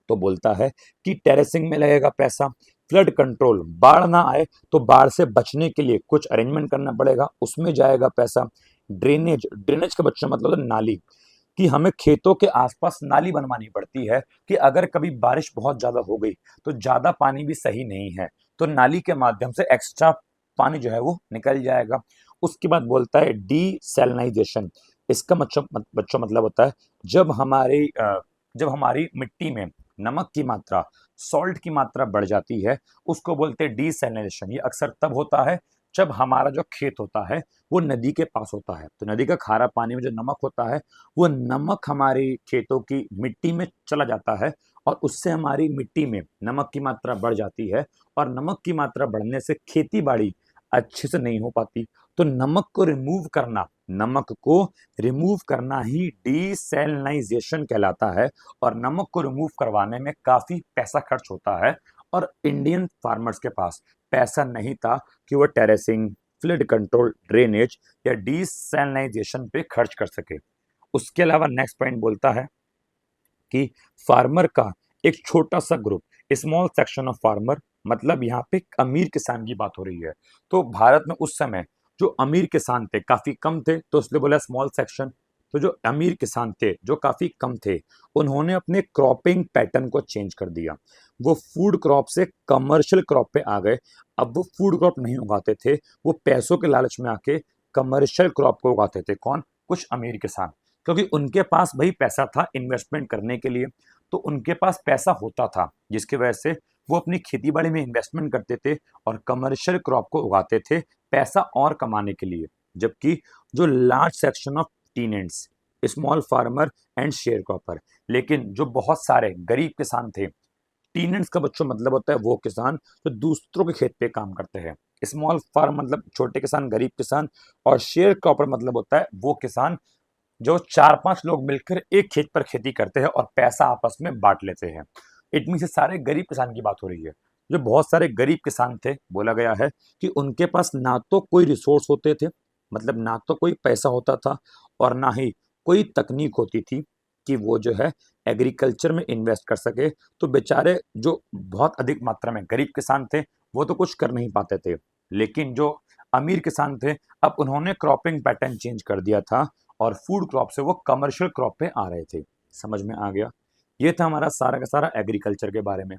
तो बोलता है कि टेरेसिंग में लगेगा पैसा। फ्लड कंट्रोल, बाढ़ ना आए तो बाढ़ से बचने के लिए कुछ अरेंजमेंट करना पड़ेगा, उसमें जाएगा पैसा। ड्रेनेज, ड्रेनेज का बच्चा मतलब होता है नाली, कि हमें खेतों के आसपास नाली बनवानी पड़ती है कि अगर कभी बारिश बहुत ज्यादा हो गई तो ज्यादा पानी भी सही नहीं है, तो नाली के माध्यम से एक्स्ट्रा पानी जो है वो निकल जाएगा। उसके बाद बोलता है डीसैलिनाइजेशन। इसका बच्चों मतलब होता है जब हमारी मिट्टी में नमक की मात्रा, सॉल्ट की मात्रा बढ़ जाती है, उसको बोलते हैं डीसैलिनाइजेशन। ये अक्सर तब होता है जब हमारा जो खेत होता है वो नदी के पास होता है, तो नदी का खारा पानी में जो नमक होता है वो नमक हमारे खेतों की मिट्टी में चला जाता है, और उससे हमारी मिट्टी में नमक की मात्रा बढ़ जाती है, और नमक की मात्रा बढ़ने से खेती बाड़ी अच्छे से नहीं हो पाती। तो नमक को रिमूव करना ही डीसैलिनाइजेशन कहलाता है, और नमक को रिमूव करवाने में काफी पैसा खर्च होता है, और इंडियन फार्मर्स के पास पैसा नहीं था कि वो टेरेसिंग, फ्लड कंट्रोल, ड्रेनेज या डीसैलिनाइजेशन पे खर्च कर सके। उसके अलावा नेक्स्ट पॉइंट बोलता है कि फार्मर का एक छोटा सा group, small section of farmer, मतलब यहाँ पे एक अमीर किसान की बात हो रही है। तो भारत में उस समय जो अमीर किसान थे काफी कम थे, तो इसलिए बोला स्मॉल सेक्शन। तो जो अमीर किसान थे जो काफी कम थे, उन्होंने अपने क्रॉपिंग पैटर्न को चेंज कर दिया। वो फूड क्रॉप से कमर्शियल क्रॉप पे आ गए। अब वो फूड क्रॉप नहीं उगाते थे, वो पैसों के लालच में आके कमर्शियल क्रॉप को उगाते थे। कौन? कुछ अमीर किसान, क्योंकि उनके पास भाई पैसा था इन्वेस्टमेंट करने के लिए, तो उनके पास पैसा होता था जिसकी वजह से वो अपनी खेती बाड़ी में इन्वेस्टमेंट करते थे और कमर्शियल क्रॉप को उगाते थे पैसा और कमाने के लिए। जबकि जो large section of tenants, small farmer and share cropper, लेकिन जो बहुत सारे गरीब किसान थे, टीनेंट्स का बच्चों मतलब होता है वो किसान जो दूसरों के खेत पे काम करते हैं। स्मॉल फार्म मतलब छोटे किसान, गरीब किसान, और शेयर क्रॉपर मतलब होता है वो किसान जो 4-5 लोग मिलकर एक खेत पर खेती करते हैं और पैसा आपस में बांट लेते हैं। इट मीन से सारे गरीब किसान की बात हो रही है। जो बहुत सारे गरीब किसान थे, बोला गया है कि उनके पास ना तो कोई रिसोर्स होते थे, मतलब ना तो कोई पैसा होता था, और ना ही कोई तकनीक होती थी कि वो जो है एग्रीकल्चर में इन्वेस्ट कर सके। तो बेचारे जो बहुत अधिक मात्रा में गरीब किसान थे वो तो कुछ कर नहीं पाते थे, लेकिन जो अमीर किसान थे, अब उन्होंने क्रॉपिंग पैटर्न चेंज कर दिया था और फूड क्रॉप से वो कमर्शियल क्रॉप पे आ रहे थे। समझ में आ गया? ये था हमारा सारा का सारा एग्रीकल्चर के बारे में।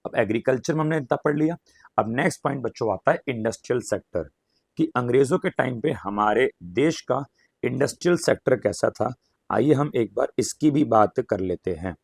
अब एग्रीकल्चर में हमने इतना पढ़ लिया। अब नेक्स्ट पॉइंट बच्चों आता है इंडस्ट्रियल सेक्टर, कि अंग्रेजों के टाइम पे हमारे देश का इंडस्ट्रियल सेक्टर कैसा था। आइए हम एक बार इसकी भी बात कर लेते हैं।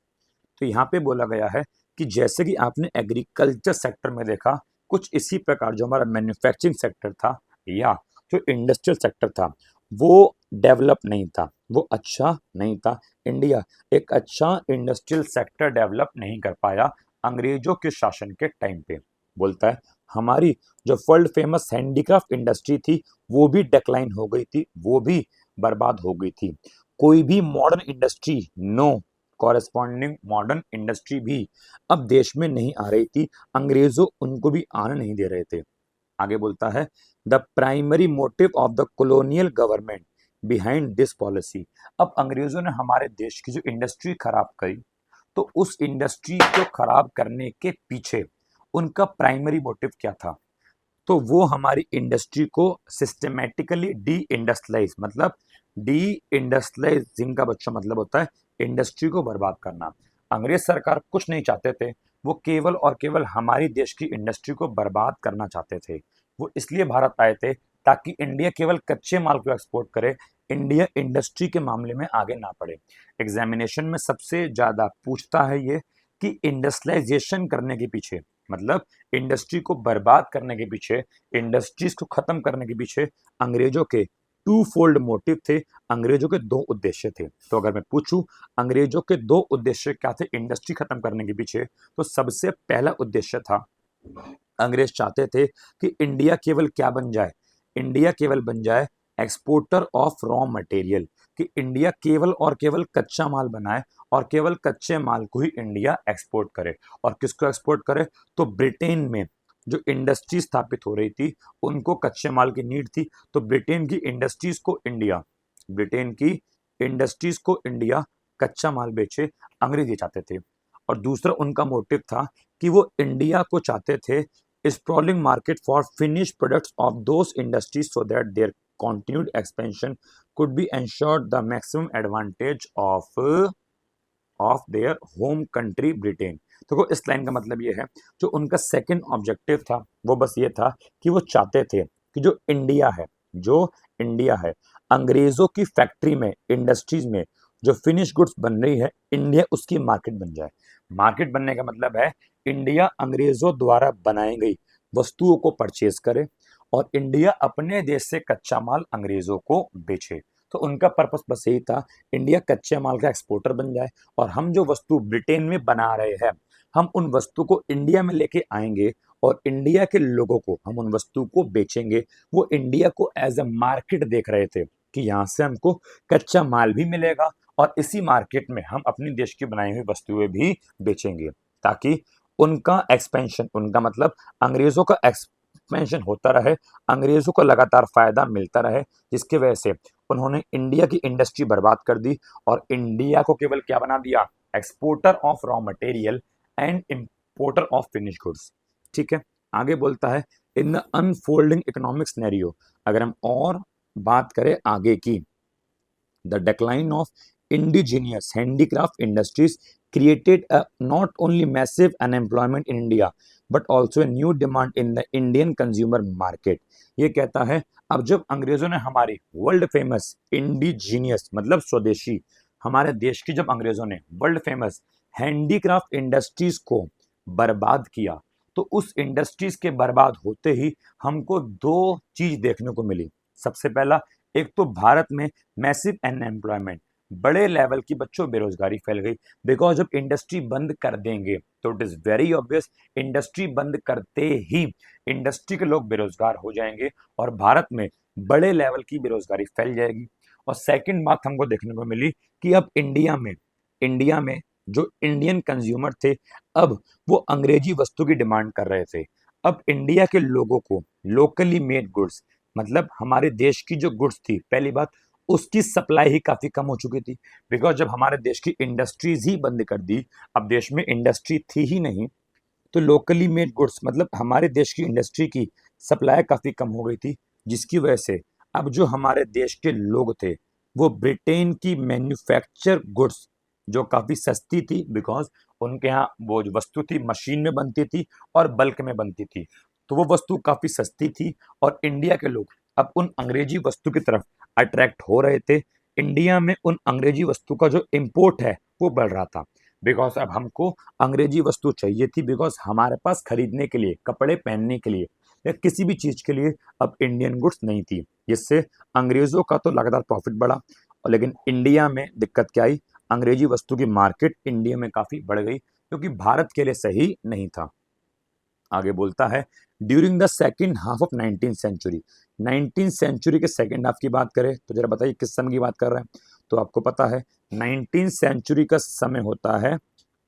तो यहाँ पे बोला गया है कि जैसे कि आपने एग्रीकल्चर सेक्टर में देखा, कुछ इसी प्रकार जो हमारा मैन्युफैक्चरिंग सेक्टर था या जो इंडस्ट्रियल सेक्टर था वो डेवलप नहीं था, वो अच्छा नहीं था। इंडिया एक अच्छा इंडस्ट्रियल सेक्टर डेवलप नहीं कर पाया अंग्रेजों के शासन के टाइम पे। बोलता है हमारी जो वर्ल्ड फेमस हैंडीक्राफ्ट इंडस्ट्री थी वो भी डिक्लाइन हो गई थी, वो भी बर्बाद हो गई थी। कोई भी modern industry, no corresponding modern industry भी अब देश में नहीं आ रही थी, अंग्रेजों उनको भी आने नहीं दे रहे थे। आगे बोलता है the primary motive of the colonial government behind this policy. अब अंग्रेजों ने हमारे देश की जो इंडस्ट्री खराब करी, तो उस इंडस्ट्री को खराब करने के पीछे उनका प्राइमरी मोटिव क्या था? तो वो हमारी इंडस्ट्री को सिस्टमेटिकली डी इंडस्ट्रियलाइज, मतलब डी इंडस्ट्रियलाइजिंग का बच्चा मतलब होता है इंडस्ट्री को बर्बाद करना। अंग्रेज सरकार कुछ नहीं चाहते थे, वो केवल और केवल हमारी देश की इंडस्ट्री को बर्बाद करना चाहते थे। वो इसलिए भारत आए थे ताकि इंडिया केवल कच्चे माल को एक्सपोर्ट करे, इंडिया इंडस्ट्री के मामले में आगे ना बढ़े। एग्जामिनेशन में सबसे ज्यादा पूछता है ये कि इंडस्ट्रियलाइजेशन करने के पीछे, मतलब इंडस्ट्री को बर्बाद करने के पीछे, इंडस्ट्रीज को खत्म करने के पीछे अंग्रेजों के टू फोल्ड मोटिव थे, अंग्रेजों के दो उद्देश्य थे। तो अगर मैं पूछूं अंग्रेजों के दो उद्देश्य क्या थे इंडस्ट्री खत्म करने के पीछे, तो सबसे पहला उद्देश्य था, अंग्रेज चाहते थे कि इंडिया केवल क्या बन जाए, इंडिया केवल बन जाए एक्सपोर्टर ऑफ रॉ मटेरियल, कि इंडिया केवल और केवल कच्चा माल बनाए और केवल कच्चे माल को ही इंडिया एक्सपोर्ट करे। और किसको एक्सपोर्ट करे, तो ब्रिटेन में जो इंडस्ट्री स्थापित हो रही थी उनको कच्चे माल की नीड थी, तो ब्रिटेन की इंडस्ट्रीज को इंडिया, ब्रिटेन की इंडस्ट्रीज को इंडिया कच्चा माल बेचे, अंग्रेज ये चाहते थे। और दूसरा उनका मोटिव था कि वो इंडिया को चाहते थे sprawling market for finished products of those industries so that their continued expansion could be ensured the maximum advantage of their home country Britain। तो इस लाइन का मतलब ये है, जो उनका सेकंड ऑब्जेक्टिव था वो बस ये था कि वो चाहते थे कि जो इंडिया है अंग्रेजों की फैक्ट्री में, इंडस्ट्रीज में जो फिनिश गुड्स बन रही है, इंडिया उसकी मार्केट बन जाए। मार्केट बनने का मतलब है इंडिया अंग्रेजों द्वारा बनाई गई वस्तुओं को परचेज करे और इंडिया अपने देश से कच्चा माल अंग्रेजों को बेचे। तो उनका पर्पस बस यही था, इंडिया कच्चे माल का एक्सपोर्टर बन जाए और हम जो वस्तु ब्रिटेन में बना रहे हैं हम उन वस्तु को इंडिया में लेके आएंगे और इंडिया के लोगों को हम उन वस्तु को बेचेंगे। वो इंडिया को एज ए मार्केट देख रहे थे कि यहाँ से हमको कच्चा माल भी मिलेगा और इसी मार्केट में हम अपनी देश की बनाई हुई वस्तुएं भी बेचेंगे, ताकि उनका एक्सपेंशन, उनका मतलब अंग्रेजों का एक्सपेंशन होता रहे, अंग्रेजों को लगातार फायदा मिलता रहे, जिसकी वजह से उन्होंने इंडिया की इंडस्ट्री बर्बाद कर दी और इंडिया को केवल क्या बना दिया, exporter of raw material and importer of finish goods. ठीक है, आगे बोलता है in the unfolding economic scenario. अगर हम और बात करें आगे की, the decline of indigenous handicraft industries created a not only massive unemployment in India but also a new demand in the Indian consumer market। ये कहता है अब जब अंग्रेजों ने हमारी वर्ल्ड फेमस इंडिजीनियस मतलब स्वदेशी, हमारे देश की जब अंग्रेजों ने वर्ल्ड फेमस हैंडीक्राफ्ट इंडस्ट्रीज को बर्बाद किया, तो उस इंडस्ट्रीज के बर्बाद होते ही हमको दो चीज देखने को मिली। सबसे पहला, एक तो भारत में मैसिव अनएम्प्लॉयमेंट, बड़े लेवल की बच्चों बेरोजगारी फैल गई, बिकॉज जब इंडस्ट्री बंद कर देंगे तो it is very obvious industry बंद करते ही इंडस्ट्री के लोग बेरोजगार हो जाएंगे और भारत में बड़े लेवल की बेरोजगारी फैल जाएगी। और सेकंड बात हमको देखने को मिली कि अब इंडिया में जो इंडियन कंज्यूमर थे अब वो अंग्रेजी वस्तु की डिमांड कर रहे थे। अब इंडिया के लोगों को लोकली मेड गुड्स, मतलब हमारे देश की जो गुड्स थी, पहली बात उसकी सप्लाई ही काफी कम हो चुकी थी, बिकॉज जब हमारे देश की इंडस्ट्रीज ही बंद कर दी, अब देश में इंडस्ट्री थी ही नहीं, तो लोकली मेड गुड्स मतलब हमारे देश की इंडस्ट्री की सप्लाई काफी कम हो गई थी, जिसकी वजह से अब जो हमारे देश के लोग थे वो ब्रिटेन की मैन्युफैक्चर गुड्स जो काफी सस्ती थी, बिकॉज उनके यहाँ वो जो वस्तु थी मशीन में बनती थी और बल्क में बनती थी, तो वो वस्तु काफी सस्ती थी और इंडिया के लोग अब उन अंग्रेजी वस्तु की तरफ अट्रैक्ट हो रहे थे। इंडिया में उन अंग्रेजी वस्तु का जो इम्पोर्ट है वो बढ़ रहा था, बिकॉज अब हमको अंग्रेजी वस्तु चाहिए थी, बिकॉज हमारे पास खरीदने के लिए, कपड़े पहनने के लिए या किसी भी चीज के लिए अब इंडियन गुड्स नहीं थी, जिससे अंग्रेजों का तो लगातार प्रॉफिट बढ़ा। और लेकिन इंडिया में दिक्कत क्या आई, अंग्रेजी वस्तु की मार्केट इंडिया में काफी बढ़ गई, क्योंकि भारत के लिए सही नहीं था। आगे बोलता है during the second half of 19th century, 19th century के सेकेंड हाफ की बात करें तो जरा बताइए किस समय की बात कर रहे हैं। तो आपको पता है 19th सेंचुरी का समय होता है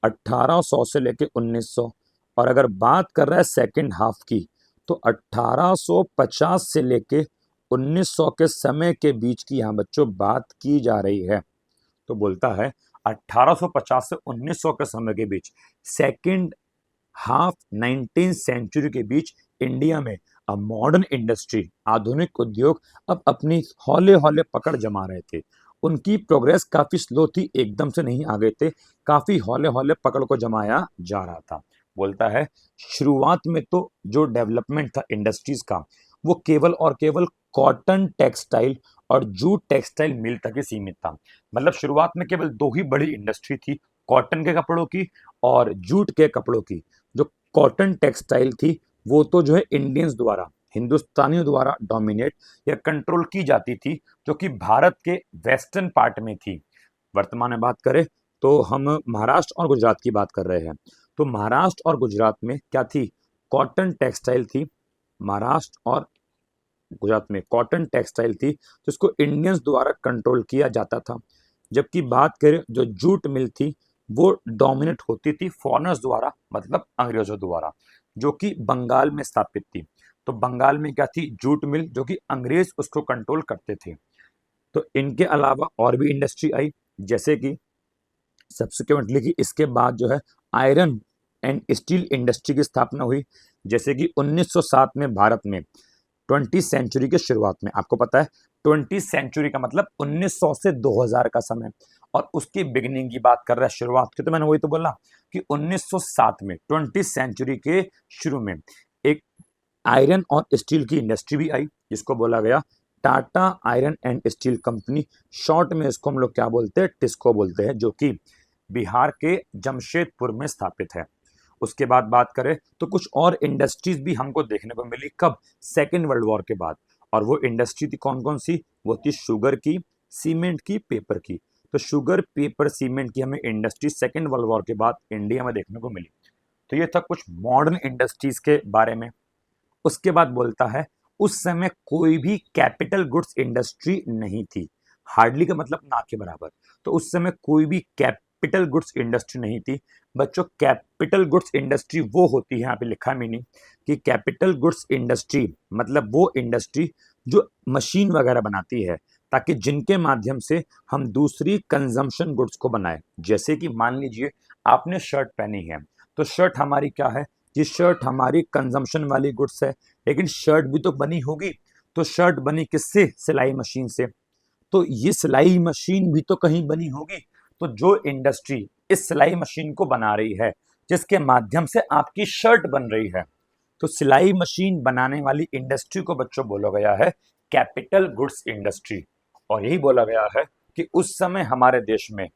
1800 से लेके 1900, और अगर बात कर रहा है सेकेंड हाफ की तो 1850 से लेके 1900 के समय के बीच की यहाँ बच्चों बात की जा रही है। तो बोलता है 1850 से 1900 के समय के बीच, सेकेंड हाफ 19th सेंचुरी के बीच इंडिया में मॉडर्न इंडस्ट्री, आधुनिक उद्योग अब अपनी हौले हौले पकड़ जमा रहे थे उनकी प्रोग्रेस काफ़ी स्लो थी, एकदम से नहीं आ गए थे, काफ़ी हौले-हौले पकड़ को जमाया जा रहा था। बोलता है शुरुआत में तो जो डेवलपमेंट था इंडस्ट्रीज़ का, वो केवल और केवल कॉटन टेक्सटाइल और जूट टेक्सटाइल मिल तक ही सीमित था। मतलब शुरुआत में केवल 2 ही बड़ी इंडस्ट्री थी, कॉटन के कपड़ों की और जूट के कपड़ों की। जो कॉटन टेक्सटाइल थी, वो तो जो है इंडियंस द्वारा, हिंदुस्तानियों द्वारा डोमिनेट या कंट्रोल की जाती थी, जो कि भारत के वेस्टर्न पार्ट में थी। वर्तमान में बात करें तो हम महाराष्ट्र और गुजरात की बात कर रहे हैं। तो महाराष्ट्र और गुजरात में क्या थी? कॉटन टेक्सटाइल थी। महाराष्ट्र और गुजरात में कॉटन टेक्सटाइल थी, जिसको इंडियंस द्वारा कंट्रोल किया जाता था। जबकि बात करें जो जूट मिल थी, वो डोमिनेट होती थी फॉरेनर्स द्वारा, मतलब अंग्रेजों द्वारा, जो कि बंगाल में स्थापित थी। तो बंगाल में क्या थी? जूट मिल, जो कि अंग्रेज उसको कंट्रोल करते थे। तो इनके अलावा और भी इंडस्ट्री आई, जैसे कि सब्सिक्वेंटली कि इसके बाद जो है आयरन एंड स्टील इंडस्ट्री की स्थापना हुई। जैसे कि 1907 में भारत में 20 सेंचुरी के शुरुआत में, आपको पता है 20 सेंचुरी का मतलब 1900 से 2000 का समय, और उसकी बिगिनिंग की बात कर रहा है, शुरुआत की। तो मैंने वही तो बोला कि 1907 में 20 सेंचुरी के शुरू में एक आयरन और स्टील की इंडस्ट्री भी आई, जिसको बोला गया Tata iron and steel company. Short में इसको हम लोग क्या बोलते हैं? टिस्को बोलते हैं, जो कि बिहार के जमशेदपुर में स्थापित है। उसके बाद बात करें तो कुछ और इंडस्ट्रीज भी हमको देखने को मिली, कब? सेकेंड वर्ल्ड वॉर के बाद। और वो इंडस्ट्री थी कौन कौन सी? वो थी शुगर की, सीमेंट की, पेपर की। तो शुगर, पेपर, सीमेंट की हमें इंडस्ट्री सेकेंड वर्ल्ड वॉर के बाद इंडिया में देखने को मिली। तो ये था कुछ मॉडर्न इंडस्ट्रीज के बारे में। उसके बाद बोलता है उस समय कोई भी कैपिटल गुड्स इंडस्ट्री नहीं थी। हार्डली का मतलब ना के बराबर। तो उस समय कोई भी कैपिटल गुड्स इंडस्ट्री नहीं थी। बच्चों, कैपिटल गुड्स इंडस्ट्री वो होती है, यहाँ पे लिखा मीनिंग कि कैपिटल गुड्स इंडस्ट्री मतलब वो इंडस्ट्री जो मशीन वगैरह बनाती है, ताकि जिनके माध्यम से हम दूसरी कंजम्पशन गुड्स को बनाए। जैसे कि मान लीजिए आपने शर्ट पहनी है, तो शर्ट हमारी क्या है? ये शर्ट हमारी कंजम्पशन वाली गुड्स है, लेकिन शर्ट भी तो बनी होगी। तो शर्ट बनी किससे? सिलाई मशीन से। तो ये सिलाई मशीन भी तो कहीं बनी होगी। तो जो इंडस्ट्री इस सिलाई मशीन को बना रही है, जिसके माध्यम से आपकी शर्ट बन रही है, तो सिलाई मशीन बनाने वाली इंडस्ट्री को बच्चों बोला गया है कैपिटल गुड्स इंडस्ट्री। और यही बोला गया है कि उस समय हमारे देश में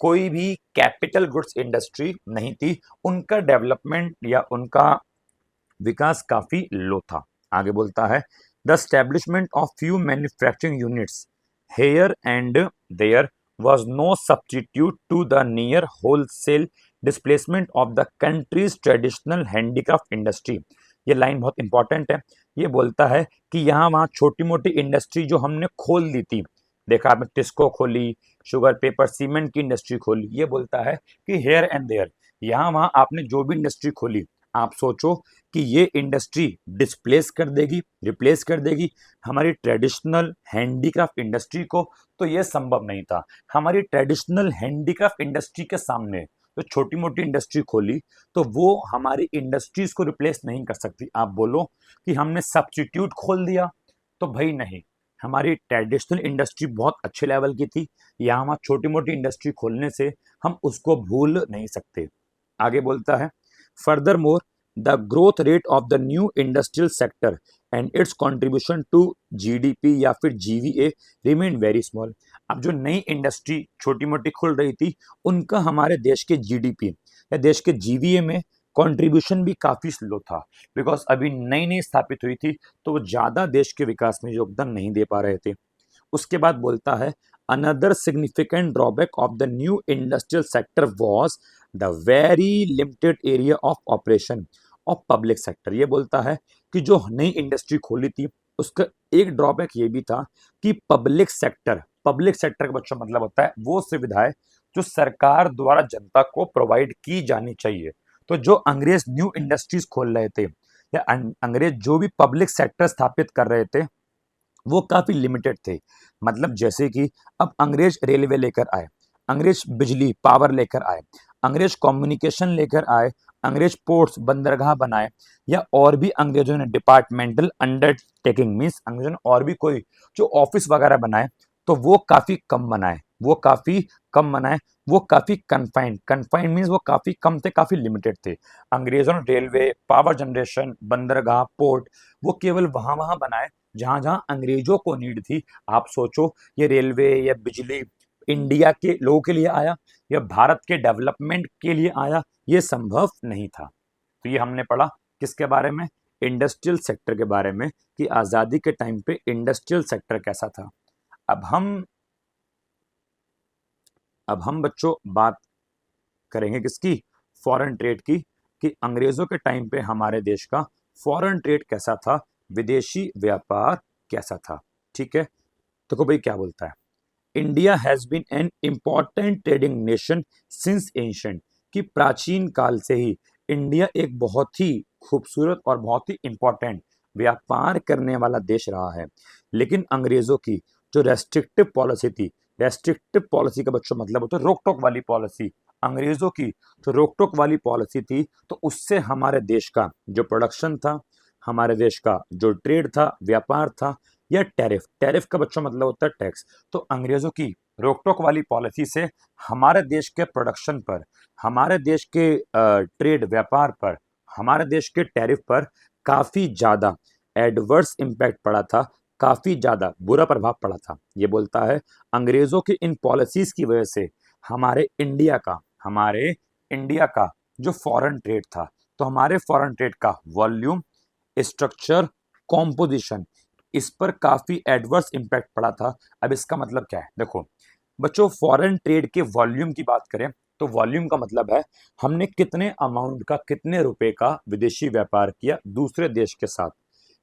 कोई भी कैपिटल गुड्स इंडस्ट्री नहीं थी। उनका डेवलपमेंट या उनका विकास काफी लो था। आगे बोलता है the establishment of few manufacturing units here and there was no substitute to the near wholesale displacement of the country's traditional handicraft industry। ये लाइन बहुत इंपॉर्टेंट है। ये बोलता है कि यहाँ वहाँ छोटी मोटी इंडस्ट्री जो हमने खोल दी थी, देखा आपने, टिस्को खोली, शुगर, पेपर, सीमेंट की इंडस्ट्री खोली। ये बोलता है कि हेयर एंड देयर, यहाँ वहाँ आपने जो भी इंडस्ट्री खोली, आप सोचो कि ये इंडस्ट्री डिस्प्लेस कर देगी, रिप्लेस कर देगी हमारी ट्रेडिशनल हैंडीक्राफ्ट इंडस्ट्री को। तो ये संभव नहीं था। हमारी ट्रेडिशनल हैंडीक्राफ्ट इंडस्ट्री के सामने तो छोटी मोटी इंडस्ट्री खोली, तो वो हमारी इंडस्ट्रीज को रिप्लेस नहीं कर सकती। आप बोलो कि हमने सब्स्टिट्यूट खोल दिया, तो भाई नहीं। हमारी ट्रेडिशनल इंडस्ट्री बहुत अच्छे लेवल की थी, यहाँ वहाँ छोटी मोटी इंडस्ट्री खोलने से हम उसको भूल नहीं सकते। आगे बोलता है furthermore the growth rate of the new industrial sector and its contribution to GDP या फिर जीवीए रिमेन वेरी स्मॉल। अब जो नई इंडस्ट्री छोटी मोटी खुल रही थी, उनका हमारे देश के जीडीपी या देश के जीवीए में कंट्रीब्यूशन भी काफ़ी स्लो था, बिकॉज अभी नई नई स्थापित हुई थी, तो वो ज़्यादा देश के विकास में योगदान नहीं दे पा रहे थे। उसके बाद बोलता है another significant drawback of the new industrial sector was the very limited area of operation of public sector. ये बोलता है कि जो नई इंडस्ट्री खोली थी, उसका एक ड्रॉबैक ये भी था कि पब्लिक सेक्टर का बच्चा मतलब होता है वो सुविधाएं जो सरकार द्वारा जनता को प्रोवाइड की जानी चाहिए। तो जो अंग्रेज न्यू इंडस्ट्रीज खोल रहे थे या अंग्रेज जो भी पब्लिक सेक्टर स्थापित कर रहे थे, वो काफ़ी लिमिटेड थे। मतलब जैसे कि अब अंग्रेज रेलवे लेकर आए, अंग्रेज बिजली पावर लेकर आए, अंग्रेज कम्युनिकेशन लेकर आए, अंग्रेज पोर्ट्स बंदरगाह बनाए, या और भी अंग्रेजों ने डिपार्टमेंटल अंडरटेकिंग मीन्स अंग्रेजों ने और भी कोई जो ऑफिस वगैरह बनाए, तो वो काफी कम बनाए, वो काफी कम बनाए, वो काफी कन्फाइंड, कन्फाइंड मीन्स वो काफी कम थे, काफी लिमिटेड थे। अंग्रेजों ने रेलवे, पावर जनरेशन, बंदरगाह, पोर्ट, वो केवल वहां वहां बनाए जहां जहां अंग्रेजों को नीड थी। आप सोचो, ये रेलवे या बिजली इंडिया के लोगों के लिए आया या भारत के डेवलपमेंट के लिए आया, ये संभव नहीं था। तो ये हमने पढ़ा किसके बारे में, इंडस्ट्रियल सेक्टर के बारे में, कि आजादी के टाइम पे इंडस्ट्रियल सेक्टर कैसा था। अब हम अब हम बच्चों बात करेंगे किसकी, फॉरेन ट्रेड की, कि अंग्रेजों के टाइम पे हमारे देश का फॉरेन ट्रेड कैसा था, विदेशी व्यापार कैसा था। ठीक है, देखो भाई क्या बोलता है, India has been an important trading nation since ancient, कि प्राचीन काल से ही इंडिया एक बहुत ही खूबसूरत और बहुत ही इंपॉर्टेंट व्यापार करने वाला देश रहा है। लेकिन अंग्रेजों की जो रेस्ट्रिक्टिव पॉलिसी थी, रेस्ट्रिक्टिव पॉलिसी का बच्चों मतलब होता है रोक टोक वाली पॉलिसी, अंग्रेजों की जो रोक टोक वाली पॉलिसी थी, तो उससे हमारे देश का जो प्रोडक्शन था, हमारे देश का जो ट्रेड था, व्यापार था, या टैरिफ, टैरिफ का बच्चों मतलब होता है टैक्स, तो अंग्रेजों की रोक टोक वाली पॉलिसी से हमारे देश के प्रोडक्शन पर, हमारे देश के ट्रेड व्यापार पर, हमारे देश के टैरिफ पर काफी ज्यादा एडवर्स इंपैक्ट पड़ा था, काफी ज्यादा बुरा प्रभाव पड़ा था। ये बोलता है अंग्रेजों की इन पॉलिसीज की वजह से हमारे इंडिया का जो फॉरेन ट्रेड था, तो हमारे फॉरेन ट्रेड का वॉल्यूम, स्ट्रक्चर, कॉम्पोजिशन, इस पर काफी एडवर्स इंपैक्ट पड़ा था। अब इसका मतलब क्या है, देखो बच्चों, फॉरेन ट्रेड के वॉल्यूम की बात करें तो वॉल्यूम का मतलब है हमने कितने अमाउंट का, कितने रुपए का विदेशी व्यापार किया दूसरे देश के साथ।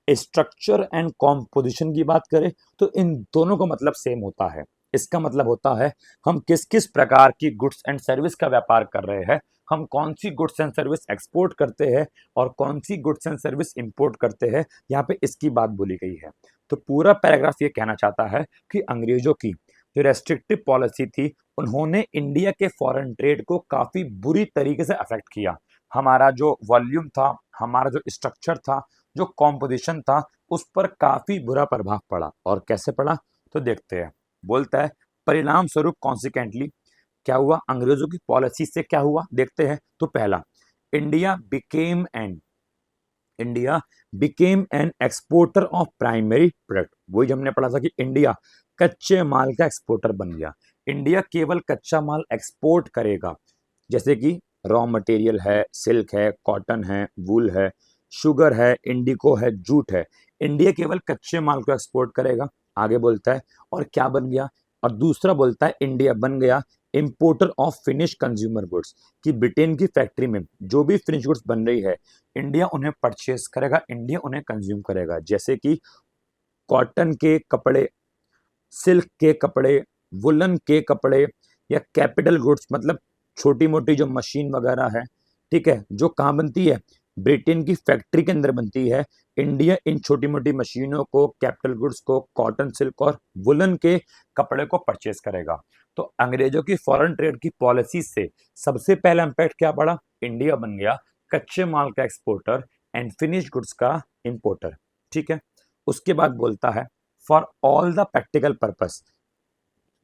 स्ट्रक्चर एंड कॉम्पोजिशन की बात करें तो इन दोनों का मतलब सेम होता है। इसका मतलब होता है हम किस किस प्रकार की गुड्स एंड सर्विस का व्यापार कर रहे हैं, हम कौन सी गुड्स एंड सर्विस एक्सपोर्ट करते हैं और कौन सी गुड्स एंड सर्विस इंपोर्ट करते हैं, यहाँ पे इसकी बात बोली गई है। तो पूरा पैराग्राफ ये कहना चाहता है कि अंग्रेजों की जो रेस्ट्रिक्टिव पॉलिसी थी, उन्होंने इंडिया के फॉरेन ट्रेड को काफी बुरी तरीके से अफेक्ट किया। हमारा जो वॉल्यूम था, हमारा जो स्ट्रक्चर था, जो कॉम्पोजिशन था, उस पर काफी बुरा प्रभाव पड़ा। और कैसे पड़ा, तो देखते हैं। बोलता है परिणाम स्वरूप कॉन्सिक्वेंटली क्या हुआ, अंग्रेजों की पॉलिसी से क्या हुआ, देखते हैं। तो पहला, India became an India became an exporter of primary product. वही हमने पढ़ा था कि इंडिया कच्चे माल का एक्सपोर्टर बन गया। इंडिया केवल कच्चा माल एक्सपोर्ट करेगा, जैसे कि रॉ मटेरियल है, सिल्क है, कॉटन है, वूल है, शुगर है, इंडिको है, जूट है। इंडिया केवल कच्चे माल को एक्सपोर्ट करेगा। आगे बोलता है और क्या बन गया, और दूसरा बोलता है इंडिया बन गया importer of finish consumer goods, कि ब्रिटेन की फैक्ट्री में जो भी फिनिश गुड्स बन रही है, इंडिया उन्हें परचेस करेगा, इंडिया उन्हें कंज्यूम करेगा। जैसे कि कॉटन के कपड़े, सिल्क के कपड़े, वुलन के कपड़े, या कैपिटल गुड्स मतलब छोटी मोटी जो मशीन वगैरह है, ठीक है, जो कहाँ बनती है, ब्रिटेन की फैक्ट्री के अंदर बनती है। इंडिया इन छोटी मोटी मशीनों को, कैपिटल गुड्स को, कॉटन, सिल्क और वुलन के कपड़े को परचेस करेगा। तो अंग्रेजों की फॉरेन ट्रेड की पॉलिसी से सबसे पहला इंपैक्ट क्या पड़ा, इंडिया बन गया कच्चे माल का एक्सपोर्टर एंड फिनिश गुड्स का इंपोर्टर। ठीक है, उसके बाद बोलता है for all the practical purpose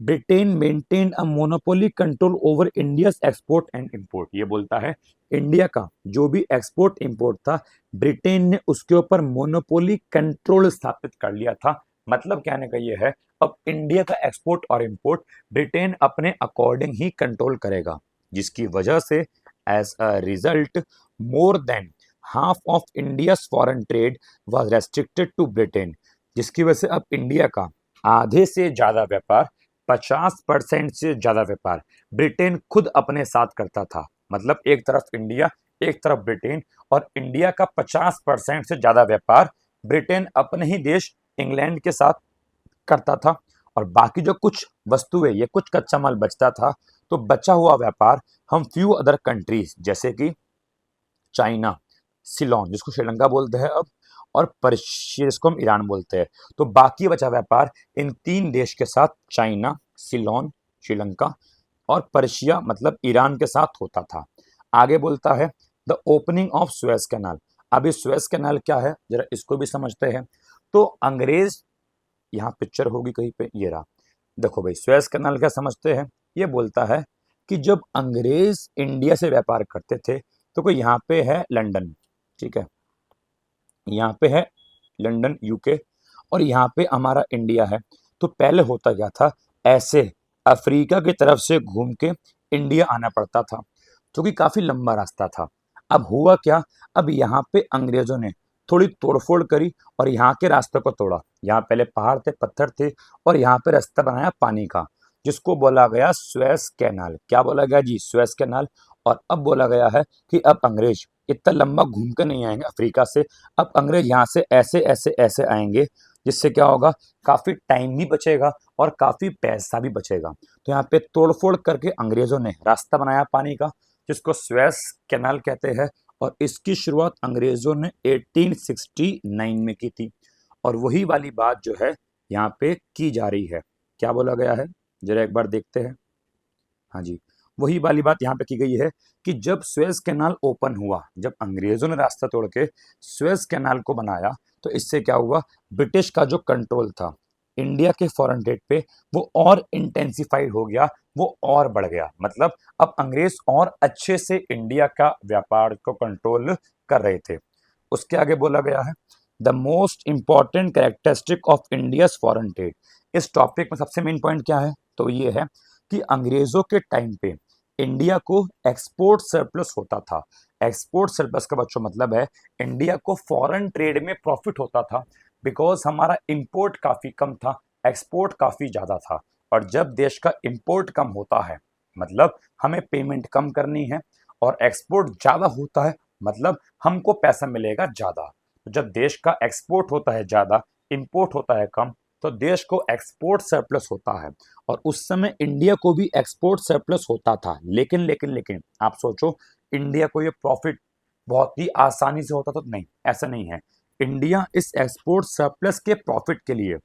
Britain maintain a monopoly control over India's export and import. ये बोलता है इंडिया का जो भी एक्सपोर्ट इंपोर्ट था, ब्रिटेन ने उसके ऊपर मोनोपोली कंट्रोल स्थापित कर लिया था। मतलब कहने का ये है, अब इंडिया का एक्सपोर्ट और इंपोर्ट ब्रिटेन अपने अकॉर्डिंग ही कंट्रोल करेगा, जिसकी वजह से as a result more than half of India's foreign trade was restricted to Britain, जिसकी वजह से अब इंडिया का आधे से ज्यादा व्यापार, 50% से ज्यादा व्यापार ब्रिटेन खुद अपने साथ करता था। मतलब एक तरफ इंडिया, एक तरफ ब्रिटेन, और इंडिया का 50% से ज्यादा व्यापार ब्रिटेन अपने ही देश इंग्लैंड के साथ करता था। और बाकी जो कुछ वस्तुएं, ये कुछ कच्चा माल बचता था, तो बचा हुआ व्यापार हम फ्यू अदर कंट्रीज जैसे कि चाइना, सिलोन जिसको श्रीलंका बोलते हैं अब, और पर्शिया जिसको हम ईरान बोलते हैं, तो बाकी बचा व्यापार इन तीन देश के साथ, चाइना, सिलोन, श्रीलंका और पर्शिया मतलब ईरान के साथ होता था। आगे बोलता है the opening of Suez canal. अब ये सुएज कैनाल क्या है, जरा इसको भी समझते हैं। तो अंग्रेज, यहाँ पिक्चर होगी कहीं पे, ये रहा, देखो भाई, सुएज कैनाल क्या समझते हैं? ये बोलता है कि जब अंग्रेज इंडिया से व्यापार करते थे, तो कोई यहाँ पे है लंदन, ठीक है, यहाँ पे है लंदन यूके, और यहाँ पे हमारा इंडिया है। तो पहले होता क्या था, ऐसे अफ्रीका की तरफ से घूम के इंडिया आना पड़ता था, जो कि काफी लंबा रास्ता था। अब हुआ क्या, अब यहाँ पे अंग्रेजों ने थोड़ी तोड़फोड़ करी और यहाँ के रास्ते को तोड़ा। यहाँ पहले पहाड़ थे, पत्थर थे, और यहाँ पे रास्ता बनाया पानी का, जिसको बोला गया सुएज कैनाल। क्या बोला गया जी? Suez canal. और अब बोला गया है कि अब अंग्रेज इतना लंबा घूम कर नहीं आएंगे अफ्रीका से, अब अंग्रेज यहाँ से ऐसे ऐसे ऐसे आएंगे, जिससे क्या होगा, काफी टाइम भी बचेगा और काफी पैसा भी बचेगा। तो यहाँ पे तोड़फोड़ करके अंग्रेजों ने रास्ता बनाया पानी का, जिसको सुएज कैनाल कहते हैं। और इसकी शुरुआत अंग्रेजों ने 1869 में की थी, और वही वाली बात जो है यहाँ पे की जा रही है। क्या बोला गया है, जरा एक बार देखते हैं। हाँ जी, वही वाली बात यहाँ पे की गई है कि जब सुएज कैनाल ओपन हुआ, जब अंग्रेजों ने रास्ता तोड़ के सुएज कैनाल को बनाया, तो इससे क्या हुआ, ब्रिटिश का जो कंट्रोल था इंडिया के फॉरेन ट्रेड पे, वो और इंटेंसिफाइड हो गया, वो और बढ़ गया। मतलब अब अंग्रेज और अच्छे से इंडिया का व्यापार को कंट्रोल कर रहे थे। उसके आगे बोला गया है, the most important characteristic of India's foreign trade. इस टॉपिक में सबसे मेन पॉइंट क्या है, तो ये है कि अंग्रेजों के टाइम पे इंडिया को एक्सपोर्ट सरप्लस होता था। एक्सपोर्ट सरप्लस का बच्चों मतलब है इंडिया को फॉरेन ट्रेड में प्रॉफिट होता था, बिकॉज हमारा इंपोर्ट काफी कम था, एक्सपोर्ट काफी ज्यादा था। और जब देश का इंपोर्ट कम होता है, मतलब हमें पेमेंट कम करनी है, और एक्सपोर्ट ज्यादा होता है, मतलब हमको पैसा मिलेगा ज्यादा। तो जब देश का एक्सपोर्ट होता है ज्यादा, इंपोर्ट होता है कम, तो देश को एक्सपोर्ट सरप्लस होता है। और उस समय इंडिया को भी एक्सपोर्ट सरप्लस होता था, लेकिन आप सोचो, इंडिया को ये प्रॉफिट बहुत ही आसानी से होता, तो नहीं, ऐसा नहीं है। इंडिया इस एक्सपोर्ट सरप्लस के प्रॉफिट के लिए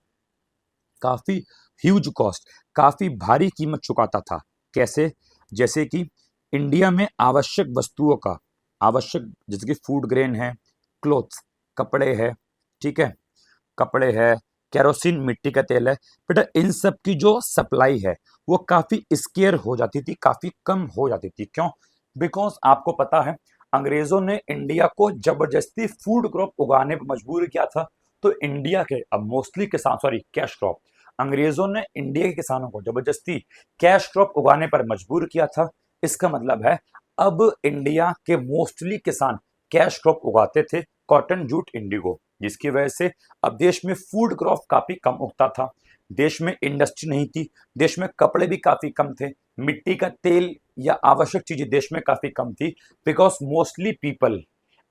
काफी ह्यूज कॉस्ट, काफी भारी कीमत चुकाता था। कैसे? जैसे कि इंडिया में आवश्यक वस्तुओं का, आवश्यक जैसे कि फूड ग्रेन है, क्लोथ्स, कपड़े है, ठीक है, कपड़े है, केरोसिन, मिट्टी का तेल है, बेटा इन सब की जो सप्लाई है वो काफी स्केयर हो जाती थी, काफी कम हो जाती थी। क्यों? बिकॉज आपको पता है अंग्रेजों ने इंडिया को जबरदस्ती फूड क्रॉप उगाने पर मजबूर किया था। तो इंडिया के अब मोस्टली किसान, सॉरी कैश क्रॉप, अंग्रेजों ने इंडिया के किसानों को जबरदस्ती कैश क्रॉप उगाने पर मजबूर किया था। इसका मतलब है अब इंडिया के मोस्टली किसान कैश क्रॉप उगाते थे, कॉटन, जूट, इंडिगो, जिसकी वजह से अब देश में फूड क्रॉप काफी कम उगता था। देश में इंडस्ट्री नहीं थी, देश में कपड़े भी काफी कम थे, मिट्टी का तेल या आवश्यक चीजें देश में काफी कम थी, बिकॉज मोस्टली पीपल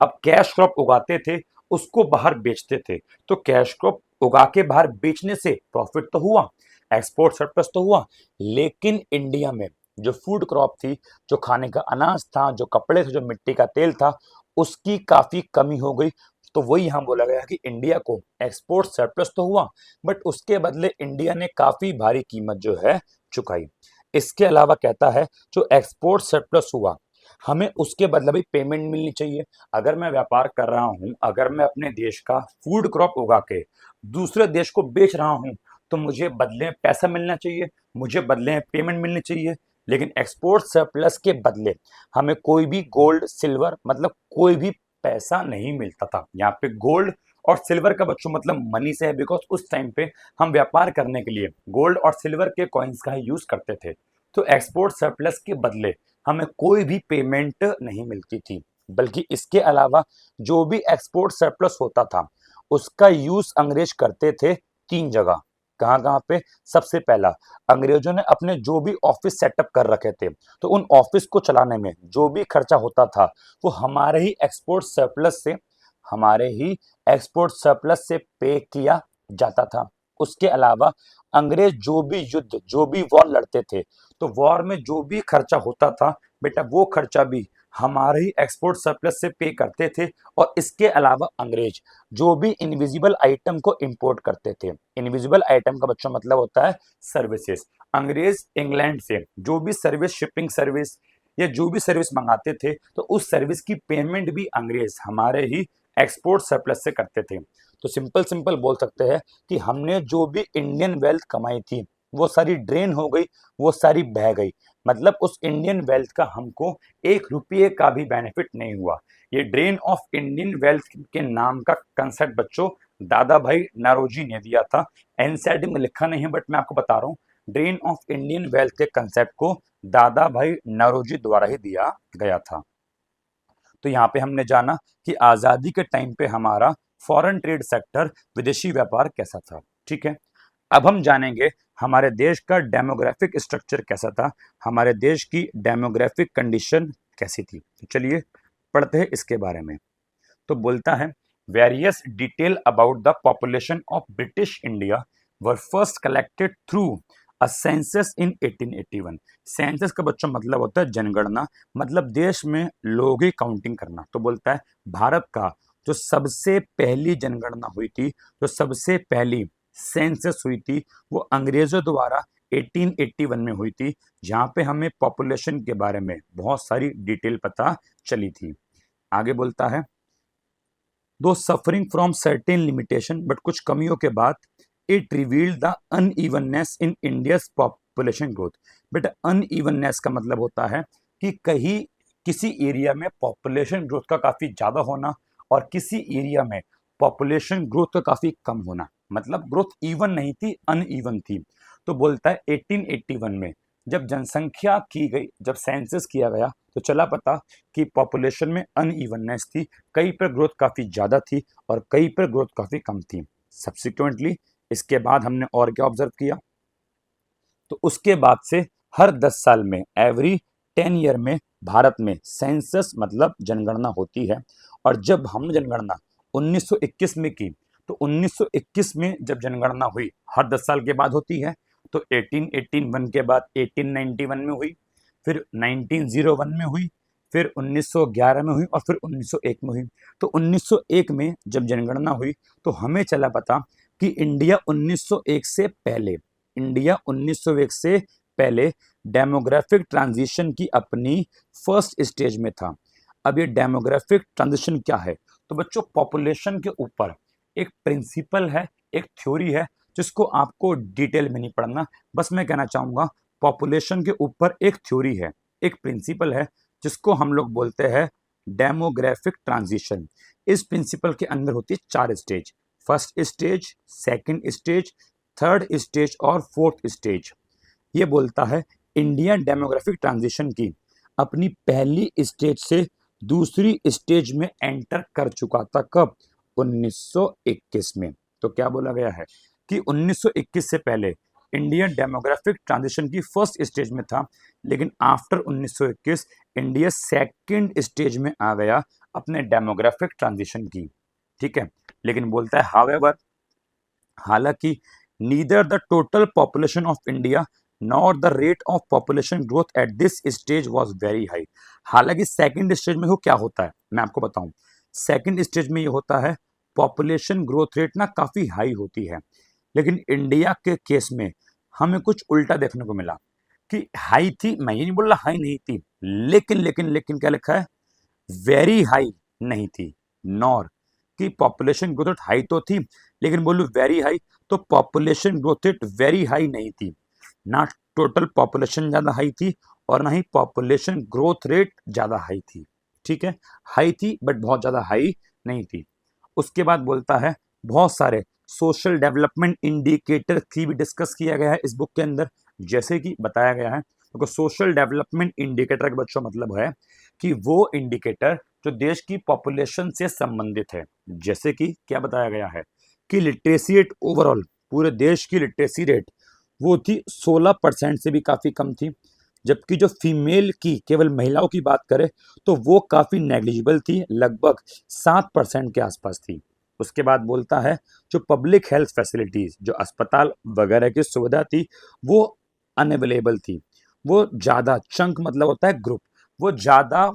अब कैश क्रॉप उगाते थे, उसको बाहर बेचते थे। तो कैश क्रॉप उगा के बाहर बेचने से प्रॉफिट तो हुआ, एक्सपोर्ट सरप्लस तो हुआ, लेकिन इंडिया में जो फूड क्रॉप थी, जो खाने का अनाज था, जो कपड़े थे, जो मिट्टी का तेल था, उसकी काफी कमी हो गई। तो वही यहाँ बोला गया कि इंडिया को एक्सपोर्ट सरप्लस तो हुआ, बट उसके बदले इंडिया ने काफी भारी कीमत जो है चुकाई। इसके अलावा कहता है जो एक्सपोर्ट सरप्लस हुआ, हमें उसके बदले भी पेमेंट मिलनी चाहिए। अगर मैं व्यापार कर रहा हूं, अगर मैं अपने देश का फूड क्रॉप उगा के दूसरे देश को बेच रहा हूं, तो मुझे बदले में पैसा मिलना चाहिए, मुझे बदले में पेमेंट मिलनी चाहिए। लेकिन एक्सपोर्ट सरप्लस के बदले हमें कोई भी गोल्ड, सिल्वर, मतलब कोई भी पैसा नहीं मिलता था। यहाँ पे गोल्ड और सिल्वर का बच्चों मतलब मनी से है, बिकॉज उस टाइम पे हम व्यापार करने के लिए गोल्ड और सिल्वर के कॉइन्स का ही यूज करते थे। तो एक्सपोर्ट सरप्लस के बदले हमें कोई भी पेमेंट नहीं मिलती थी, बल्कि इसके अलावा जो भी एक्सपोर्ट सरप्लस होता था उसका यूज अंग्रेज करते थे तीन जगह। कहाँ कहाँ पे? सबसे पहला, अंग्रेजों ने अपने जो भी ऑफिस सेटअप कर रखे थे, तो उन ऑफिस को चलाने में जो भी खर्चा होता था वो हमारे ही एक्सपोर्ट सरप्लस से, हमारे ही एक्सपोर्ट सरप्लस से पे किया जाता था। उसके अलावा अंग्रेज जो भी युद्ध, जो भी वॉर लड़ते थे, तो वॉर में जो भी खर्चा होता था, बेटा वो खर्चा भी हमारे ही एक्सपोर्ट सरप्लस से पे करते थे। और इसके अलावा अंग्रेज जो भी इनविजिबल आइटम को इंपोर्ट करते थे, इनविजिबल आइटम का बच्चा मतलब होता है सर्विसेज। अंग्रेज इंग्लैंड से जो भी सर्विस, शिपिंग सर्विस या जो भी सर्विस मंगाते थे, तो उस सर्विस की पेमेंट भी अंग्रेज हमारे ही एक्सपोर्ट सरप्लस से करते थे। तो सिंपल सिंपल बोल सकते हैं कि हमने जो भी इंडियन वेल्थ कमाई थी वो सारी ड्रेन हो गई, वो सारी बह गई। मतलब उस इंडियन वेल्थ का हमको 1 रुपये का भी बेनिफिट नहीं हुआ। ये ड्रेन ऑफ इंडियन वेल्थ के नाम का कंसेप्ट बच्चों दादा भाई नौरोजी ने दिया था। एनसीईआरटी में लिखा नहीं है, बट मैं आपको बता रहा हूँ, ड्रेन ऑफ इंडियन वेल्थ के कंसेप्ट को दादा भाई नौरोजी द्वारा ही दिया गया था। तो यहाँ पे हमने जाना कि आजादी के टाइम पे हमारा फॉरेन ट्रेड सेक्टर, विदेशी व्यापार कैसा था। ठीक है, अब हम जानेंगे हमारे देश का डेमोग्राफिक स्ट्रक्चर कैसा था, हमारे देश की डेमोग्राफिक कंडीशन कैसी थी। तो चलिए पढ़ते हैं इसके बारे में। तो बोलता है, various detail about the population of British India were first collected through a census in 1881। Census का बच्चों मतलब होता है जनगणना, मतलब देश में लोगों की काउंटिंग करना। तो बोलता है भारत का जो सबसे पहली जनगणना हुई थी, जो सबसे पहली सेंसस हुई थी, वो अंग्रेजों द्वारा 1881 में हुई थी, जहां पे हमें पॉपुलेशन के बारे में बहुत सारी डिटेल पता चली थी। आगे बोलता है, दो suffering from certain limitation, but कुछ कमियों के बाद, it revealed the unevenness in India's population growth. But unevenness का मतलब होता है कि कहीं किसी एरिया में पॉपुलेशन ग्रोथ का काफी ज्यादा होना और किसी एरिया में पॉपुलेशन ग्रोथ का काफी कम होना, मतलब ग्रोथ इवन नहीं थी, अनइवन थी। तो बोलता है 1881 में जब जनसंख्या की गई, जब सेंसस किया गया, तो चला पता कि पॉपुलेशन में अनइवननेस थी, कहीं पर ग्रोथ काफी ज्यादा थी और कहीं पर ग्रोथ काफी कम थी। सब्सिक्वेंटली इसके बाद हमने और क्या ऑब्जर्व किया, तो उसके बाद से हर 10 साल में, एवरी 10 ईयर में भारत में सेंसस मतलब जनगणना होती है। और जब हम जनगणना 1921 में की, तो 1921 में जब जनगणना हुई, हर 10 साल के बाद होती है, तो 1881 के बाद 1891 में हुई, फिर 1901 में हुई, फिर 1911 में हुई और फिर 1901 में हुई। तो 1901 में जब जनगणना हुई, तो हमें चला पता कि इंडिया 1901 से पहले, इंडिया 1901 से पहले डेमोग्राफिक ट्रांजिशन की अपनी फर्स्ट स्टेज में था। अब ये डेमोग्राफिक ट्रांजिशन क्या है, तो बच्चों पॉपुलेशन के ऊपर एक प्रिंसिपल है, एक थ्योरी है, जिसको आपको डिटेल में नहीं पढ़ना, बस मैं कहना चाहूंगा पॉपुलेशन के ऊपर एक थ्योरी है, एक प्रिंसिपल है, जिसको हम लोग बोलते हैं डेमोग्राफिक ट्रांजिशन। इस प्रिंसिपल के अंदर होती है 4 stage, first stage, second stage, third stage और फोर्थ स्टेज। ये बोलता है इंडिया डेमोग्राफिक ट्रांजिशन की अपनी पहली स्टेज से दूसरी स्टेज में एंटर कर चुका था। कब? 1921 में। तो क्या बोला गया है कि 1921 से पहले इंडिया डेमोग्राफिक ट्रांजिशन की फर्स्ट स्टेज में था, लेकिन आफ्टर 1921 इंडिया सेकंड स्टेज में आ गया अपने डेमोग्राफिक ट्रांजिशन की। ठीक है, लेकिन बोलता है हावेवर, हालांकि neither the total population of India nor the rate of population growth at this stage was very high. हालांकि सेकंड स्टेज में वो क्या होता है मैं आपको बताऊं, सेकंड स्टेज में ये होता है पॉपुलेशन ग्रोथ रेट ना काफी हाई होती है, लेकिन इंडिया के केस में हमें कुछ उल्टा देखने को मिला कि हाई थी, मैं ये नहीं बोल रहा हाई नहीं थी, लेकिन लेकिन लेकिन क्या लिखा है, वेरी हाई नहीं थी, नॉर की पॉपुलेशन ग्रोथ रेट हाई तो थी, लेकिन बोलूं वेरी हाई, तो population growth rate very high नहीं थी, ना टोटल पॉपुलेशन ज्यादा हाई थी और ना ही पॉपुलेशन ग्रोथ रेट ज्यादा हाई थी। ठीक है, हाई थी बट बहुत ज्यादा हाई नहीं थी। उसके बाद बोलता है बहुत सारे सोशल डेवलपमेंट इंडिकेटर की भी डिस्कस किया गया है इस बुक के अंदर, जैसे कि बताया गया है। तो सोशल डेवलपमेंट इंडिकेटर का बच्चों मतलब है कि वो इंडिकेटर जो देश की पॉपुलेशन से संबंधित है, जैसे कि क्या बताया गया है कि लिटरेसी रेट ओवरऑल, पूरे देश की लिटरेसी रेट वो थी 16% से भी काफी कम थी, जबकि जो फीमेल की, केवल महिलाओं की बात करें तो वो काफी नेग्लिजिबल थी, लगभग 7% के आसपास थी। उसके बाद बोलता है जो पब्लिक हेल्थ फैसिलिटीज, जो अस्पताल वगैरह की सुविधा थी, वो अनअवेलेबल थी, वो ज्यादा, चंक मतलब होता है ग्रुप, वो ज्यादा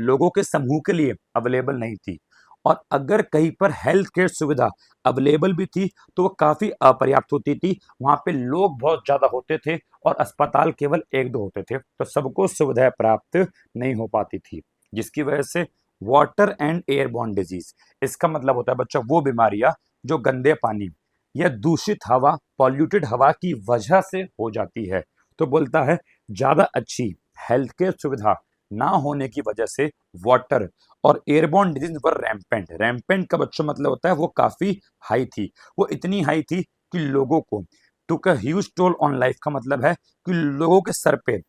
लोगों के समूह के लिए अवेलेबल नहीं थी। और अगर कहीं पर हेल्थ केयर सुविधा अवेलेबल भी थी तो वो काफी अपर्याप्त होती थी, वहां पे लोग बहुत ज्यादा होते थे और अस्पताल केवल 1-2 होते थे, तो सबको सुविधाएं प्राप्त नहीं हो पाती थी, जिसकी वजह से वाटर एंड एयरबॉर्न डिजीज, इसका मतलब होता है बच्चा वो बीमारियां जो गंदे पानी या दूषित हवा पॉल्यूटेड हवा की वजह से हो जाती है। तो बोलता है ज़्यादा अच्छी हेल्थ केयर सुविधा ना होने की वजह से वाटर और एयरबॉर्न डिजीज पर रैम्पेंट, रैम्पेंट का बच्चों मतलब होता है वो काफ़ी हाई थी, वो इतनी हाई थी कि लोगों को took a huge toll on life का मतलब है कि लोगों के सर पे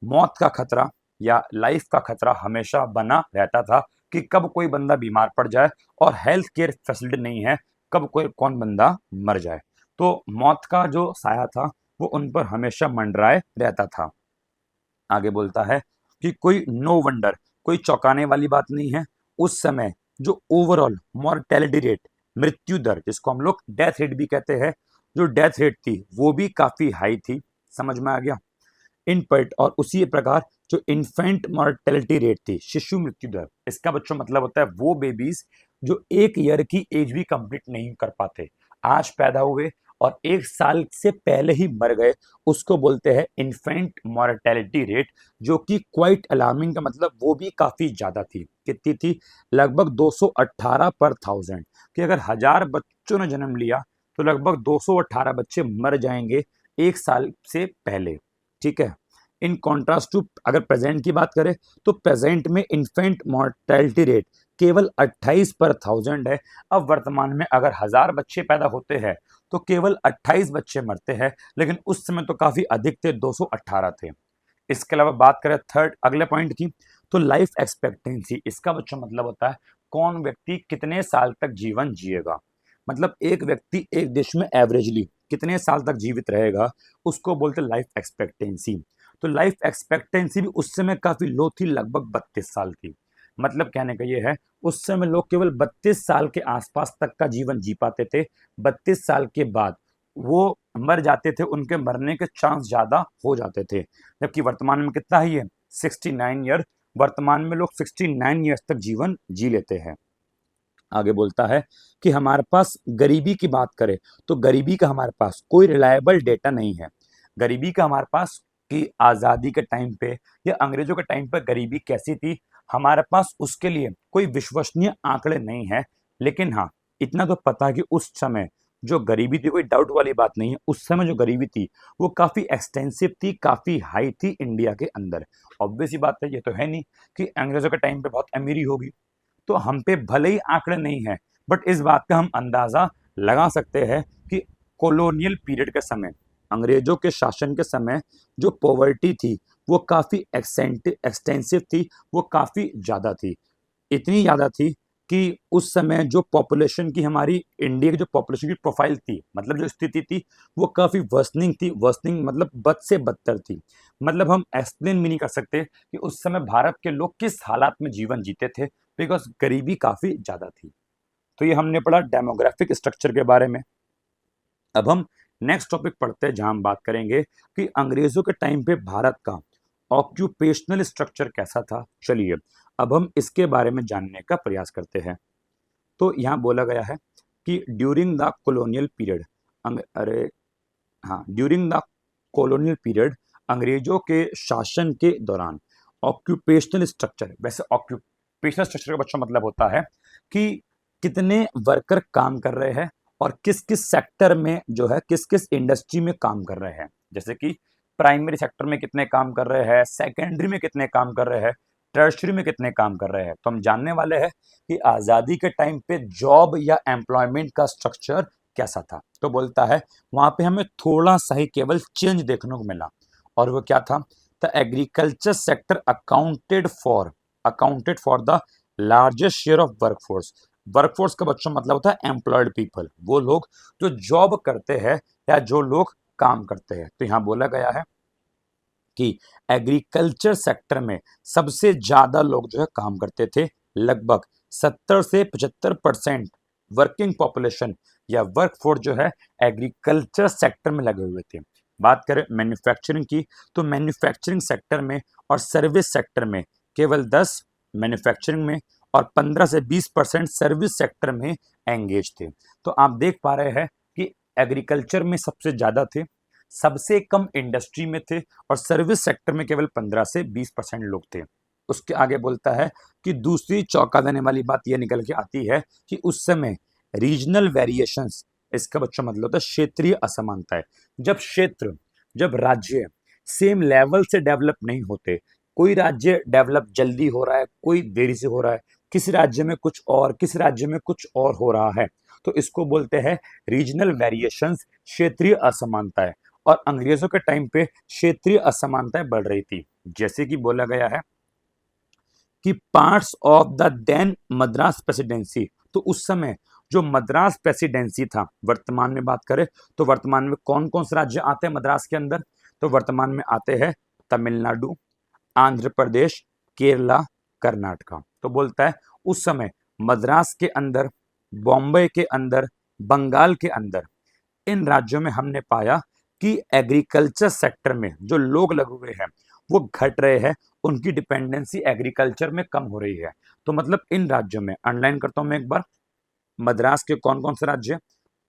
मौत का खतरा या लाइफ का खतरा हमेशा बना रहता था कि कब कोई बंदा बीमार पड़ जाए और हेल्थ केयर फैसिलिटी नहीं है, कब कोई कौन बंदा मर जाए। तो मौत का जो साया था वो उन पर हमेशा मंडराए रहता था। आगे बोलता है कि कोई नो वंडर, कोई चौंकाने वाली बात नहीं है, उस समय जो ओवरऑल मॉर्टेलिटी रेट, मृत्यु दर जिसको हम लोग डेथ रेट भी कहते हैं, जो डेथ रेट थी वो भी काफी हाई थी। समझ में आ गया? इन पॉइंट और उसी प्रकार जो इन्फेंट मॉर्टेलिटी रेट थी, शिशु मृत्यु दर, इसका बच्चों मतलब होता है वो बेबीज जो 1 ईयर की एज भी कंप्लीट नहीं कर पाते, आज पैदा हुए और 1 साल से पहले ही मर गए, उसको बोलते हैं इन्फेंट मॉर्टेलिटी रेट, जो कि क्वाइट अलार्मिंग का मतलब वो भी काफी ज्यादा थी। कितनी थी? लगभग 218 पर थाउजेंड, कि अगर 1000 बच्चों ने जन्म लिया तो लगभग 218 बच्चे मर जाएंगे 1 साल से पहले। ठीक है। इन कॉन्ट्रास्ट टू अगर प्रेजेंट की बात करें तो प्रेजेंट में इन्फेंट मॉर्टेलिटी रेट केवल 28 पर थाउजेंड है। अब वर्तमान में अगर 1000 बच्चे पैदा होते हैं तो केवल 28 बच्चे मरते हैं, लेकिन उस समय तो काफी अधिक थे, 218 थे। इसके अलावा बात करें थर्ड अगले पॉइंट की, तो लाइफ एक्सपेक्टेंसी, इसका बच्चों मतलब होता है कौन व्यक्ति कितने साल तक जीवन जिएगा। मतलब एक व्यक्ति एक देश में एवरेजली कितने साल तक जीवित रहेगा, उसको बोलते हैं लाइफ एक्सपेक्टेंसी। तो लाइफ एक्सपेक्टेंसी भी उस समय काफी लो थी, लगभग 32 साल थी। मतलब कहने का ये है उस समय लोग केवल 32 साल के आसपास तक का जीवन जी पाते थे। 32 साल के बाद वो मर जाते थे, उनके मरने के चांस ज्यादा हो जाते थे। जबकि वर्तमान में कितना है ये? 69 ईयर। वर्तमान में लोग 69 ईयर्स तक जीवन जी लेते हैं। आगे बोलता है कि हमारे पास गरीबी की बात करें तो गरीबी का हमारे पास कोई रिलायबल डेटा नहीं है। गरीबी का हमारे पास कि आज़ादी के टाइम पे या अंग्रेजों के टाइम पे गरीबी कैसी थी, हमारे पास उसके लिए कोई विश्वसनीय आंकड़े नहीं है। लेकिन हाँ, इतना तो पता है कि उस समय जो गरीबी थी, कोई डाउट वाली बात नहीं है, उस समय जो गरीबी थी वो काफ़ी एक्सटेंसिव थी, काफ़ी हाई थी इंडिया के अंदर। ऑब्वियस ही बात है, ये तो है नहीं कि अंग्रेजों के टाइम पे बहुत अमीरी होगी। तो हम पे भले ही आंकड़े नहीं है, बट इस बात का हम अंदाजा लगा सकते हैं कि कॉलोनियल पीरियड के समय, अंग्रेजों के शासन के समय जो पॉवर्टी थी वो काफी एक्सटेंसिव थी, वो काफी ज्यादा थी। इतनी ज्यादा थी कि उस समय जो पॉपुलेशन की, हमारी इंडिया की जो पॉपुलेशन की प्रोफाइल थी, मतलब जो स्थिति थी, वो काफी वर्सनिंग थी। वर्सनिंग मतलब बद से बदतर थी। मतलब हम एक्सप्लेन भी नहीं कर सकते कि उस समय भारत के लोग किस हालात में जीवन जीते थे, बिकॉज गरीबी काफी ज्यादा थी। तो ये हमने पढ़ा डेमोग्राफिक स्ट्रक्चर के बारे में। अब हम नेक्स्ट टॉपिक पढ़ते हैं जहां हम बात करेंगे कि अंग्रेजों के टाइम पे भारत का ऑक्यूपेशनल स्ट्रक्चर कैसा था। चलिए अब हम इसके बारे में जानने का प्रयास करते हैं। तो यहाँ बोला गया है कि ड्यूरिंग द कॉलोनियल पीरियड, अरे हाँ, ड्यूरिंग द कॉलोनियल पीरियड, अंग्रेजों के शासन के दौरान ऑक्यूपेशनल स्ट्रक्चर, वैसे ऑक्यूपेशनल स्ट्रक्चर का बच्चा मतलब होता है कि कितने वर्कर काम कर रहे हैं और किस किस सेक्टर में जो है, किस किस इंडस्ट्री में काम कर रहे हैं। जैसे कि प्राइमरी सेक्टर में कितने काम कर रहे हैं, सेकेंडरी में कितने काम कर रहे हैं, टर्शरी में कितने काम कर रहे हैं। तो हम जानने वाले हैं कि आज़ादी के टाइम पे जॉब या एम्प्लॉयमेंट का स्ट्रक्चर कैसा था। तो बोलता है वहां पे हमें थोड़ा सा ही केवल चेंज देखने को मिला, और वो क्या था? The agriculture sector accounted for the largest share of workforce. Workforce का बच्चों मतलब होता है एम्प्लॉयड पीपल, वो लोग जो जॉब करते हैं या जो लोग काम करते हैं। तो यहाँ बोला गया है कि एग्रीकल्चर सेक्टर में सबसे ज्यादा लोग जो है काम करते थे। लगभग 70 से 75% वर्किंग पॉपुलेशन या वर्कफोर्स जो है एग्रीकल्चर सेक्टर में लगे हुए थे। बात करें मैन्युफैक्चरिंग की, तो मैन्युफैक्चरिंग सेक्टर में और सर्विस सेक्टर में केवल 10 मैन्युफैक्चरिंग में और 15 से 20% सर्विस सेक्टर में एंगेज थे। तो आप देख पा रहे हैं कि एग्रीकल्चर में सबसे ज्यादा थे, सबसे कम इंडस्ट्री में थे, और सर्विस सेक्टर में केवल 15 से 20% लोग थे। उसके आगे बोलता है कि दूसरी चौंका देने वाली बात यह निकल के आती है कि उस समय रीजनल वेरिएशंस इसका बच्चों मतलब होता है क्षेत्रीय असमानता है। जब राज्य सेम लेवल से डेवलप नहीं होते, कोई राज्य डेवलप जल्दी हो रहा है, कोई देरी से हो रहा है, किसी राज्य में कुछ और, किसी राज्य में कुछ और हो रहा है, तो इसको बोलते हैं रीजनल वेरिएशंस, क्षेत्रीय असमानता है। और अंग्रेजों के टाइम पे क्षेत्रीय असमानताएं बढ़ रही थी। जैसे कि बोला गया है कि parts of the then Madras presidency, तो उस समय जो मद्रास प्रेसिडेंसी था, वर्तमान में बात करें तो वर्तमान में कौन कौन से राज्य आते हैं मद्रास के अंदर, तो वर्तमान में आते हैं तमिलनाडु, आंध्र प्रदेश, केरला, कर्नाटका। तो बोलता है उस समय मद्रास के अंदर, बॉम्बे के अंदर, बंगाल के अंदर, इन राज्यों में हमने पाया कि एग्रीकल्चर सेक्टर में जो लोग लगे हुए हैं वो घट रहे हैं, उनकी डिपेंडेंसी एग्रीकल्चर में कम हो रही है। तो मतलब इन राज्यों में, अंडरलाइन करता हूं मैं एक बार, मद्रास के कौन कौन से राज्य,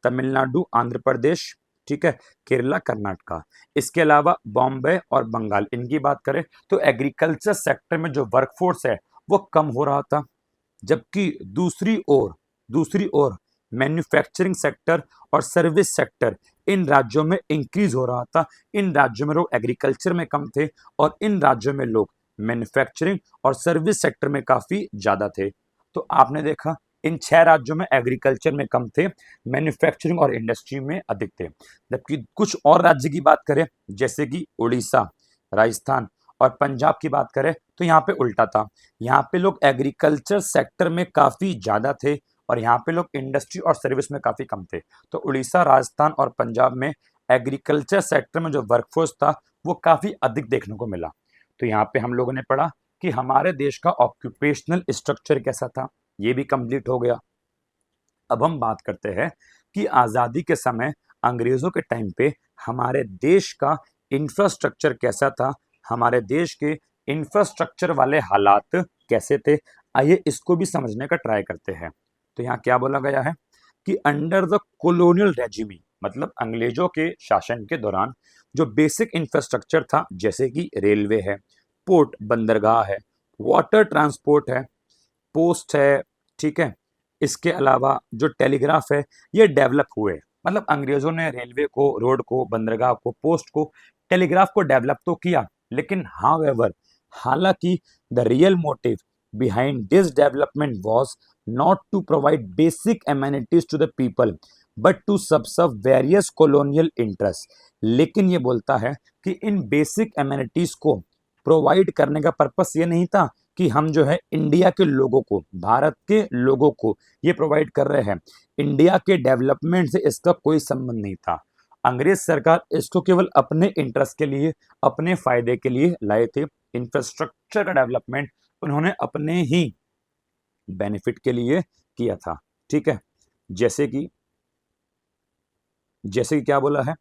तमिलनाडु, आंध्र प्रदेश, ठीक है, केरला, कर्नाटका। इसके अलावा बॉम्बे और बंगाल, इनकी बात करें तो एग्रीकल्चर सेक्टर में जो वर्कफोर्स है वो कम हो रहा था, जबकि दूसरी ओर मैन्युफैक्चरिंग सेक्टर और सर्विस सेक्टर इन राज्यों में इंक्रीज हो रहा था। इन राज्यों में लोग एग्रीकल्चर में कम थे और इन राज्यों में लोग मैन्युफैक्चरिंग और सर्विस सेक्टर में काफी ज्यादा थे। तो आपने देखा इन 6 राज्यों में एग्रीकल्चर में कम थे, मैन्युफैक्चरिंग और इंडस्ट्री में अधिक थे। जबकि कुछ और राज्य की बात करें जैसे कि उड़ीसा, राजस्थान और पंजाब की बात करें तो यहाँ पे उल्टा था। यहाँ पे लोग एग्रीकल्चर सेक्टर में काफी ज्यादा थे और यहाँ पे लोग इंडस्ट्री और सर्विस में काफी कम थे। तो उड़ीसा, राजस्थान और पंजाब में एग्रीकल्चर सेक्टर में जो वर्कफोर्स था वो काफी अधिक देखने को मिला। तो यहाँ पे हम लोगों ने पढ़ा कि हमारे देश का ऑक्यूपेशनल स्ट्रक्चर कैसा था, ये भी कंप्लीट हो गया। अब हम बात करते हैं कि आजादी के समय अंग्रेजों के टाइम पे हमारे देश का इंफ्रास्ट्रक्चर कैसा था, हमारे देश के इंफ्रास्ट्रक्चर वाले हालात कैसे थे। आइए इसको भी समझने का ट्राई करते हैं। तो यहाँ क्या बोला गया है कि अंडर द कॉलोनियल रेजिमी, मतलब अंग्रेजों के शासन के दौरान जो बेसिक इंफ्रास्ट्रक्चर था, जैसे कि रेलवे है, पोर्ट बंदरगाह है, वाटर ट्रांसपोर्ट है, पोस्ट है, ठीक है, इसके अलावा जो टेलीग्राफ है, ये डेवलप हुए। मतलब अंग्रेजों ने रेलवे को, रोड को, बंदरगाह को, पोस्ट को, टेलीग्राफ को डेवलप तो किया, लेकिन हालांकि the real motive behind this development was not to provide basic amenities to the people but to subserve various colonial interest. लेकिन ये बोलता है कि इन बेसिक एमेनिटीज को प्रोवाइड करने का पर्पस ये नहीं था कि हम जो है इंडिया के लोगों को, भारत के लोगों को ये प्रोवाइड कर रहे हैं, इंडिया के डेवलपमेंट से इसका कोई संबंध नहीं था। अंग्रेज सरकार इसको केवल अपने इंटरेस्ट के लिए, अपने फायदे के लिए लाए थे। इंफ्रास्ट्रक्चर का डेवलपमेंट उन्होंने अपने ही बेनिफिट के लिए किया था, ठीक है। जैसे कि क्या बोला है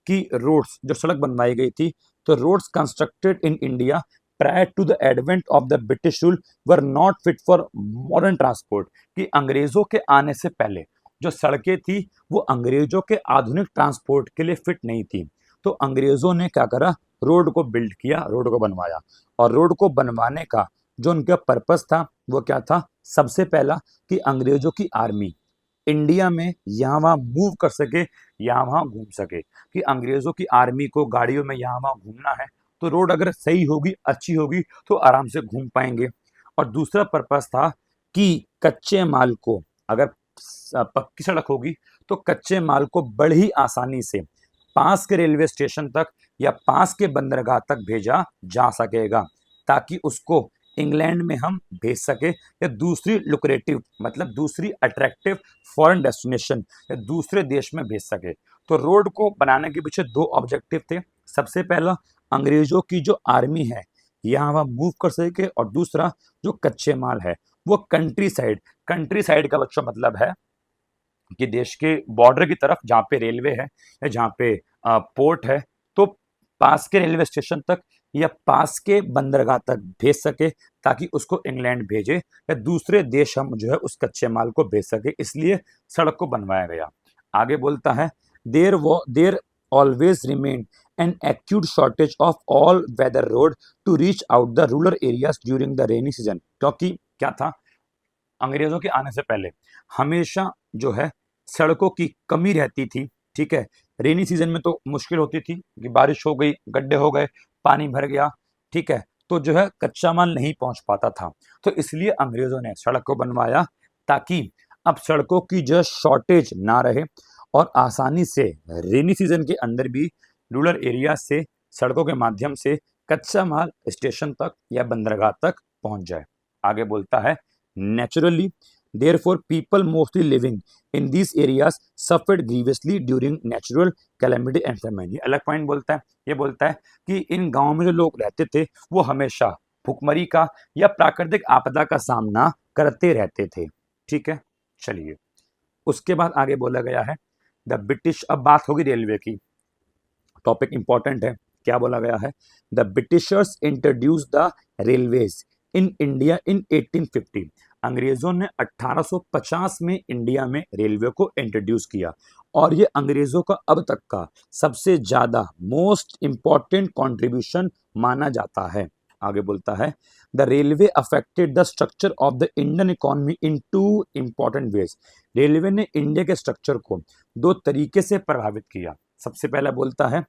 कि रोड्स, जो सड़क बनवाई गई थी, तो roads constructed in India prior to the advent of the British rule were not fit for modern transport, कि अंग्रेजों के आने से पहले जो सड़कें थी वो अंग्रेजों के आधुनिक ट्रांसपोर्ट के लिए फिट नहीं थी। तो अंग्रेजों ने क्या करा, रोड को बिल्ड किया, रोड को बनवाया। और रोड को बनवाने का जो उनका पर्पस था वो क्या था, सबसे पहला कि अंग्रेजों की आर्मी इंडिया में यहाँ वहाँ मूव कर सके, यहाँ वहाँ घूम सके, कि अंग्रेजों की आर्मी को गाड़ियों में यहाँ वहाँ घूमना है तो रोड अगर सही होगी, अच्छी होगी, तो आराम से घूम पाएंगे। और दूसरा पर्पस था कि कच्चे माल को, अगर पक्की सड़क होगी तो कच्चे माल को बड़ी आसानी से पास के रेलवे स्टेशन तक या पास के बंदरगाह तक भेजा जा सकेगा, ताकि उसको इंग्लैंड में हम भेज सके या दूसरी लुक्रेटिव, मतलब दूसरी अट्रैक्टिव फॉरेन डेस्टिनेशन या दूसरे देश में भेज सके। तो रोड को बनाने के पीछे 2 ऑब्जेक्टिव थे। सबसे पहला, अंग्रेजों की जो आर्मी है यहाँ वहाँ मूव कर सके, और दूसरा जो कच्चे माल है वो कंट्री साइड का बच्चों मतलब है कि देश के बॉर्डर की तरफ जहाँ पे रेलवे है या जहाँ पे पोर्ट है, तो पास के रेलवे स्टेशन तक या पास के बंदरगाह तक भेज सके, ताकि उसको इंग्लैंड भेजे या दूसरे देश हम जो है उस कच्चे माल को भेज सके, इसलिए सड़क को बनवाया गया। आगे बोलता है there always remain an acute shortage of all weather road to reach out the rural areas during the rainy season. क्योंकि क्या था, अंग्रेजों के आने से पहले हमेशा जो है सड़कों की कमी रहती थी, ठीक है। रेनी सीजन में तो मुश्किल होती थी कि बारिश हो गई, गड्ढे हो गए, पानी भर गया, ठीक है, तो जो है कच्चा माल नहीं पहुंच पाता था। तो इसलिए अंग्रेजों ने सड़क को बनवाया ताकि अब सड़कों की जो शॉर्टेज ना रहे और आसानी से रेनी सीजन के अंदर भी रूरल एरिया से सड़कों के माध्यम से कच्चा माल स्टेशन तक या बंदरगाह तक पहुंच जाए। आगे बोलता है naturally therefore people mostly living in these areas suffered grievously during natural calamity and famine। ये अलग पॉइंट बोलता है। ये बोलता है कि इन गांवों में जो लोग रहते थे वो हमेशा भुखमरी का या प्राकृतिक आपदा का सामना करते रहते थे, ठीक है। चलिए उसके बाद आगे बोला गया है द ब्रिटिश, अब बात होगी रेलवे की, टॉपिक इंपॉर्टेंट है। क्या बोला गया है, the Britishers introduce the railways in India in 1850। अंग्रेजों ने 1850 में इंडिया में रेलवे को इंट्रोड्यूस किया और ये अंग्रेजों का अब तक का सबसे ज्यादा मोस्ट इंपॉर्टेंट कंट्रीब्यूशन माना जाता है। आगे बोलता है the railway affected the structure of the Indian economy in two important ways. Railway ने इंडिया के स्ट्रक्चर को दो तरीके से प्रभावित किया। सबसे पहला बोलता है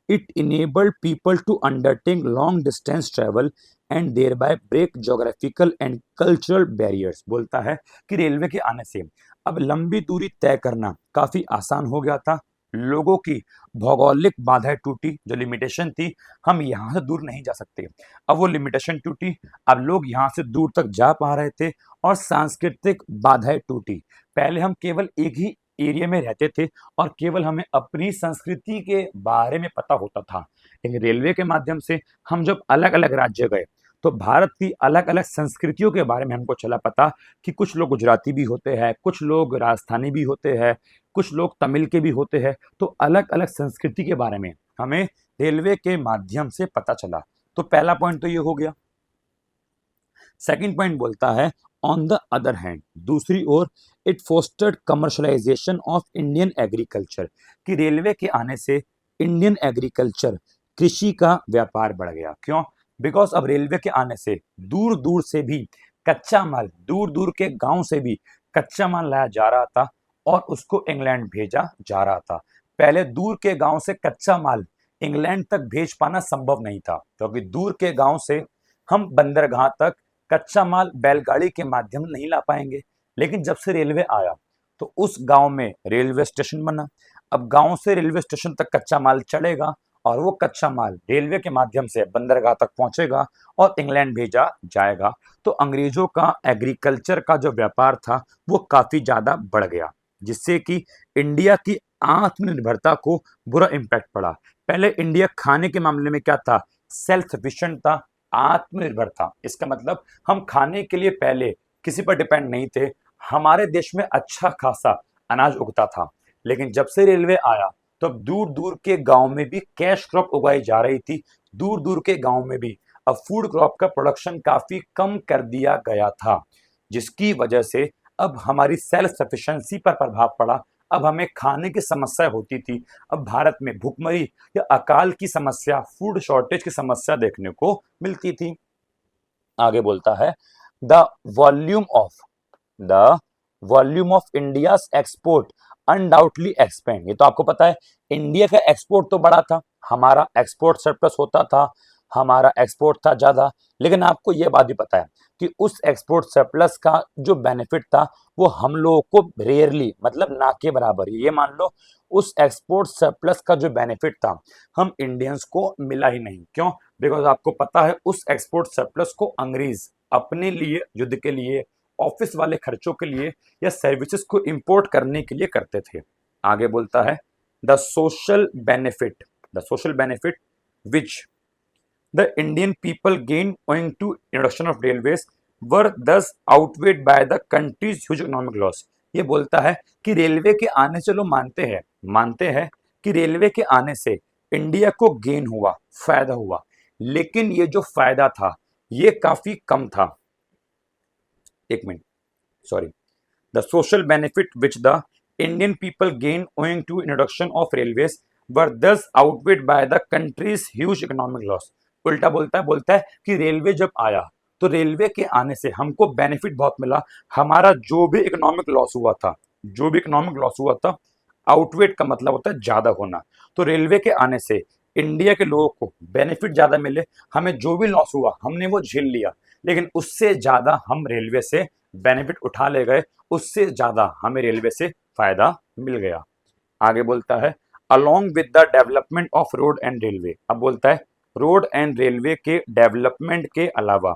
it enabled people to undertake long distance travel and thereby break geographical and cultural barriers. बोलता है कि रेलवे के आने से अब लंबी दूरी तय करना काफी आसान हो गया था, लोगों की भौगोलिक बाधाएं टूटी, जो लिमिटेशन थी हम यहाँ से दूर नहीं जा सकते, अब वो लिमिटेशन टूटी, अब लोग यहाँ से दूर तक जा पा रहे थे और सांस्कृतिक बाधाएं टूटी। पहले हम केवल एक ही एरिया में रहते थे और केवल हमें अपनी संस्कृति के बारे में पता होता था, लेकिन रेलवे के माध्यम से हम जब अलग अलग राज्य गए तो भारत की अलग अलग संस्कृतियों के बारे में हमको चला पता कि कुछ लोग गुजराती भी होते हैं, कुछ लोग राजस्थानी भी होते हैं, कुछ लोग तमिल के भी होते हैं, तो अलग अलग संस्कृति के बारे में हमें रेलवे के माध्यम से पता चला। तो पहला पॉइंट तो ये हो गया। सेकंड पॉइंट बोलता है ऑन द अदर हैंड, दूसरी ओर it fostered commercialization of Indian agriculture, कि रेलवे के आने से इंडियन एग्रीकल्चर कृषि का व्यापार बढ़ गया। क्यों? बिकॉज अब रेलवे के आने से दूर दूर से भी कच्चा माल, दूर दूर के गांव से भी कच्चा माल लाया जा रहा था और उसको इंग्लैंड भेजा जा रहा था। पहले दूर के गांव से कच्चा माल इंग्लैंड तक भेज पाना संभव नहीं था, क्योंकि दूर के गांव से हम बंदरगाह तक कच्चा माल बैलगाड़ी के माध्यम नहीं ला पाएंगे। लेकिन जब से रेलवे आया तो उस गांव में रेलवे स्टेशन बना, अब गांव से रेलवे स्टेशन तक कच्चा माल चढ़ेगा और वो कच्चा माल रेलवे के माध्यम से बंदरगाह तक पहुंचेगा और इंग्लैंड भेजा जाएगा। तो अंग्रेजों का एग्रीकल्चर का जो व्यापार था वो काफी ज्यादा बढ़ गया, जिससे कि इंडिया की आत्मनिर्भरता को बुरा इम्पैक्ट पड़ा। पहले इंडिया खाने के मामले में क्या था, सेल्फ सफिशिएंट था, आत्मनिर्भर था। इसका मतलब हम खाने के लिए पहले किसी पर डिपेंड नहीं थे, हमारे देश में अच्छा खासा अनाज उगता था। लेकिन जब से रेलवे आया तो अब दूर दूर के गांव में भी कैश क्रॉप उगाई जा रही थी, दूर दूर के गांव में भी अब फूड क्रॉप का प्रोडक्शन काफी कम कर दिया गया था, जिसकी वजह से अब हमारी सेल्फ सफिशिएंसी पर प्रभाव पड़ा। अब हमें खाने की समस्या होती थी, अब भारत में भूखमरी या अकाल की समस्या, फूड शॉर्टेज की समस्या देखने को मिलती थी। आगे बोलता है the volume of the volume of India's export undoubtedly expand. ये तो आपको पता है इंडिया का एक्सपोर्ट तो बड़ा था, हमारा एक्सपोर्ट सरप्लस होता था, हमारा एक्सपोर्ट था ज्यादा। लेकिन आपको यह बात भी पता है कि उस एक्सपोर्ट सरप्लस का जो बेनिफिट था वो हम लोगों को रेयरली, मतलब ना के बराबर, ये मान लो उस एक्सपोर्ट सरप्लस का जो बेनिफिट था हम इंडियंस को मिला ही नहीं। क्यों? बिकॉज आपको पता है उस एक्सपोर्ट सरप्लस को अंग्रेज अपने लिए, युद्ध के लिए, ऑफिस वाले खर्चों के लिए या सर्विसेज को इंपोर्ट करने के लिए करते थे। आगे बोलता है the social benefit which the Indian people gained owing to introduction of railways were thus outweighed by the country's huge economic loss। ये बोलता है कि रेलवे के आने से लोग मानते हैं कि रेलवे के आने से इंडिया को गेन हुआ, फायदा हुआ, लेकिन ये जो फायदा था ये काफी कम था। एक minute, sorry, the social benefit which the Indian people gain owing to introduction of railways were thus outweighed by the country's huge economic loss। उल्टा बोलता है कि रेलवे जब आया तो रेलवे के आने से हमको बेनिफिट बहुत मिला, हमारा जो भी इकोनॉमिक लॉस हुआ था जो भी इकोनॉमिक लॉस हुआ था, आउटवेट का मतलब होता है ज्यादा होना। तो रेलवे के आने से इंडिया के लोगों को बेनिफिट ज्यादा मिले, हमें जो भी लॉस हुआ हमने वो झेल लिया, लेकिन उससे ज्यादा हम रेलवे से बेनिफिट उठा ले गए, उससे ज्यादा हमें रेलवे से फायदा मिल गया। आगे बोलता है along with the development of road and railway. अब बोलता है रोड एंड रेलवे के डेवलपमेंट के अलावा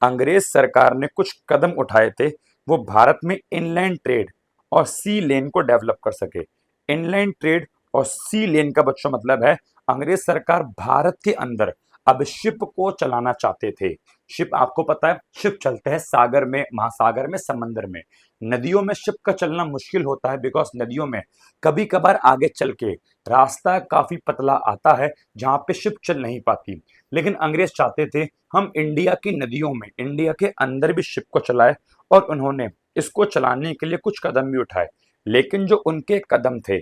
अंग्रेज सरकार ने कुछ कदम उठाए थे, वो भारत में इनलैंड ट्रेड और सी लेन को डेवलप कर सके। इनलैंड ट्रेड और सी लेन का बच्चों मतलब है अंग्रेज सरकार भारत के अंदर अब शिप को चलाना चाहते थे। शिप आपको पता है, शिप चलते हैं सागर में, महासागर में, समंदर में। नदियों में शिप का चलना मुश्किल होता है, बिकॉज नदियों में कभी कभार आगे चल के रास्ता काफी पतला आता है जहां पे शिप चल नहीं पाती। लेकिन अंग्रेज चाहते थे हम इंडिया की नदियों में, इंडिया के अंदर भी शिप को चलाए, और उन्होंने इसको चलाने के लिए कुछ कदम भी उठाए। लेकिन जो उनके कदम थे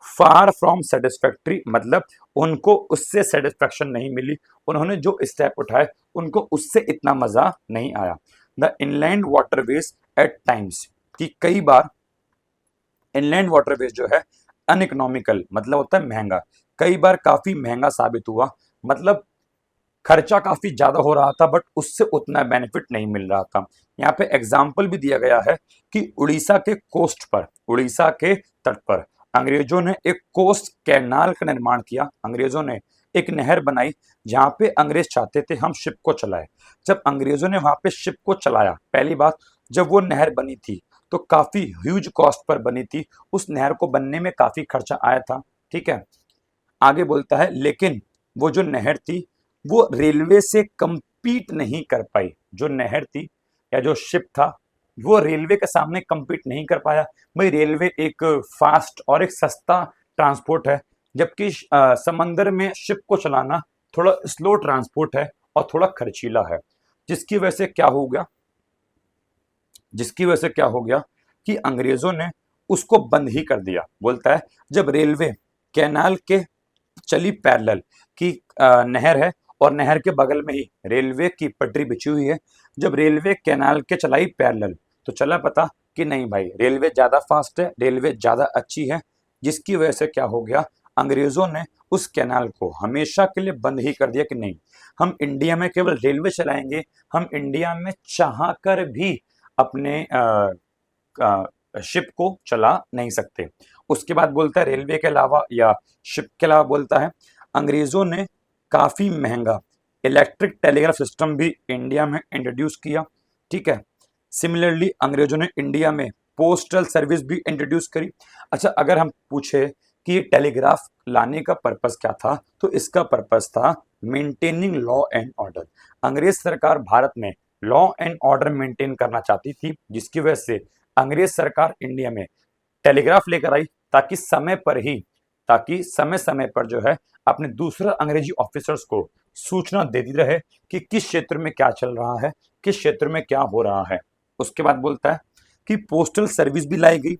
फार फ्रॉम सेटिस्फैक्ट्री, मतलब उनको उससे सेटिस्फैक्शन नहीं मिली। उन्होंने जो स्टेप उठाए उनको उससे इतना मजा नहीं आया। The inland waterways at times, कि कई बार इनलैंड वाटरवेज जो है अनइकोनॉमिकल, मतलब होता है महंगा, कई बार काफी महंगा साबित हुआ। मतलब खर्चा काफी ज्यादा हो रहा था, बट उससे उतना बेनिफिट नहीं मिल रहा था। यहाँ पे एग्जाम्पल भी दिया गया है कि उड़ीसा के कोस्ट पर, उड़ीसा के तट पर अंग्रेजों ने एक कोस्ट कैनाल का निर्माण किया। अंग्रेजों ने एक नहर बनाई जहां पे अंग्रेज चाहते थे हम शिप को चलाए। जब अंग्रेजों ने वहां पे शिप को चलाया, पहली बात, जब वो नहर बनी थी तो काफी ह्यूज कॉस्ट पर बनी थी, उस नहर को बनने में काफी खर्चा आया था। ठीक है, आगे बोलता है लेकिन वो जो नहर थी वो रेलवे से कंपीट नहीं कर पाई। जो नहर थी या जो शिप था वो रेलवे के सामने कंपीट नहीं कर पाया। भाई रेलवे एक फास्ट और एक सस्ता ट्रांसपोर्ट है, जबकि समंदर में शिप को चलाना थोड़ा स्लो ट्रांसपोर्ट है और थोड़ा खर्चीला है। जिसकी वजह से क्या हो गया, जिसकी वजह से क्या हो गया कि अंग्रेजों ने उसको बंद ही कर दिया। बोलता है जब रेलवे कैनाल के चली पैरेलल की नहर है और नहर के बगल में ही रेलवे की पटरी बिछी हुई है, जब रेलवे कैनाल के चलाई पैरेलल तो चला पता कि नहीं भाई रेलवे ज्यादा फास्ट है, रेलवे ज्यादा अच्छी है। जिसकी वजह से क्या हो गया, अंग्रेजों ने उस कैनाल को हमेशा के लिए बंद ही कर दिया कि नहीं, हम इंडिया में केवल रेलवे चलाएंगे, हम इंडिया में चाह कर भी अपने शिप को चला नहीं सकते। उसके बाद बोलता है रेलवे के अलावा या शिप के अलावा बोलता है अंग्रेजों ने काफी महंगा इलेक्ट्रिक टेलीग्राफ सिस्टम भी इंडिया में इंट्रोड्यूस किया। ठीक है, सिमिलरली अंग्रेजों ने इंडिया में पोस्टल सर्विस भी इंट्रोड्यूस करी। अच्छा, अगर हम पूछे कि ये टेलीग्राफ लाने का पर्पस क्या था, तो इसका पर्पस था मेंटेनिंग लॉ एंड ऑर्डर। अंग्रेज सरकार भारत में लॉ एंड ऑर्डर मेंटेन करना चाहती थी, जिसकी वजह से अंग्रेज सरकार इंडिया में टेलीग्राफ लेकर आई, ताकि समय पर ही, ताकि समय समय पर जो है अपने दूसरे अंग्रेजी ऑफिसर्स को सूचना देती रहे कि किस क्षेत्र में क्या चल रहा है, किस क्षेत्र में क्या हो रहा है। उसके बाद बोलता है कि पोस्टल सर्विस भी लाई गई।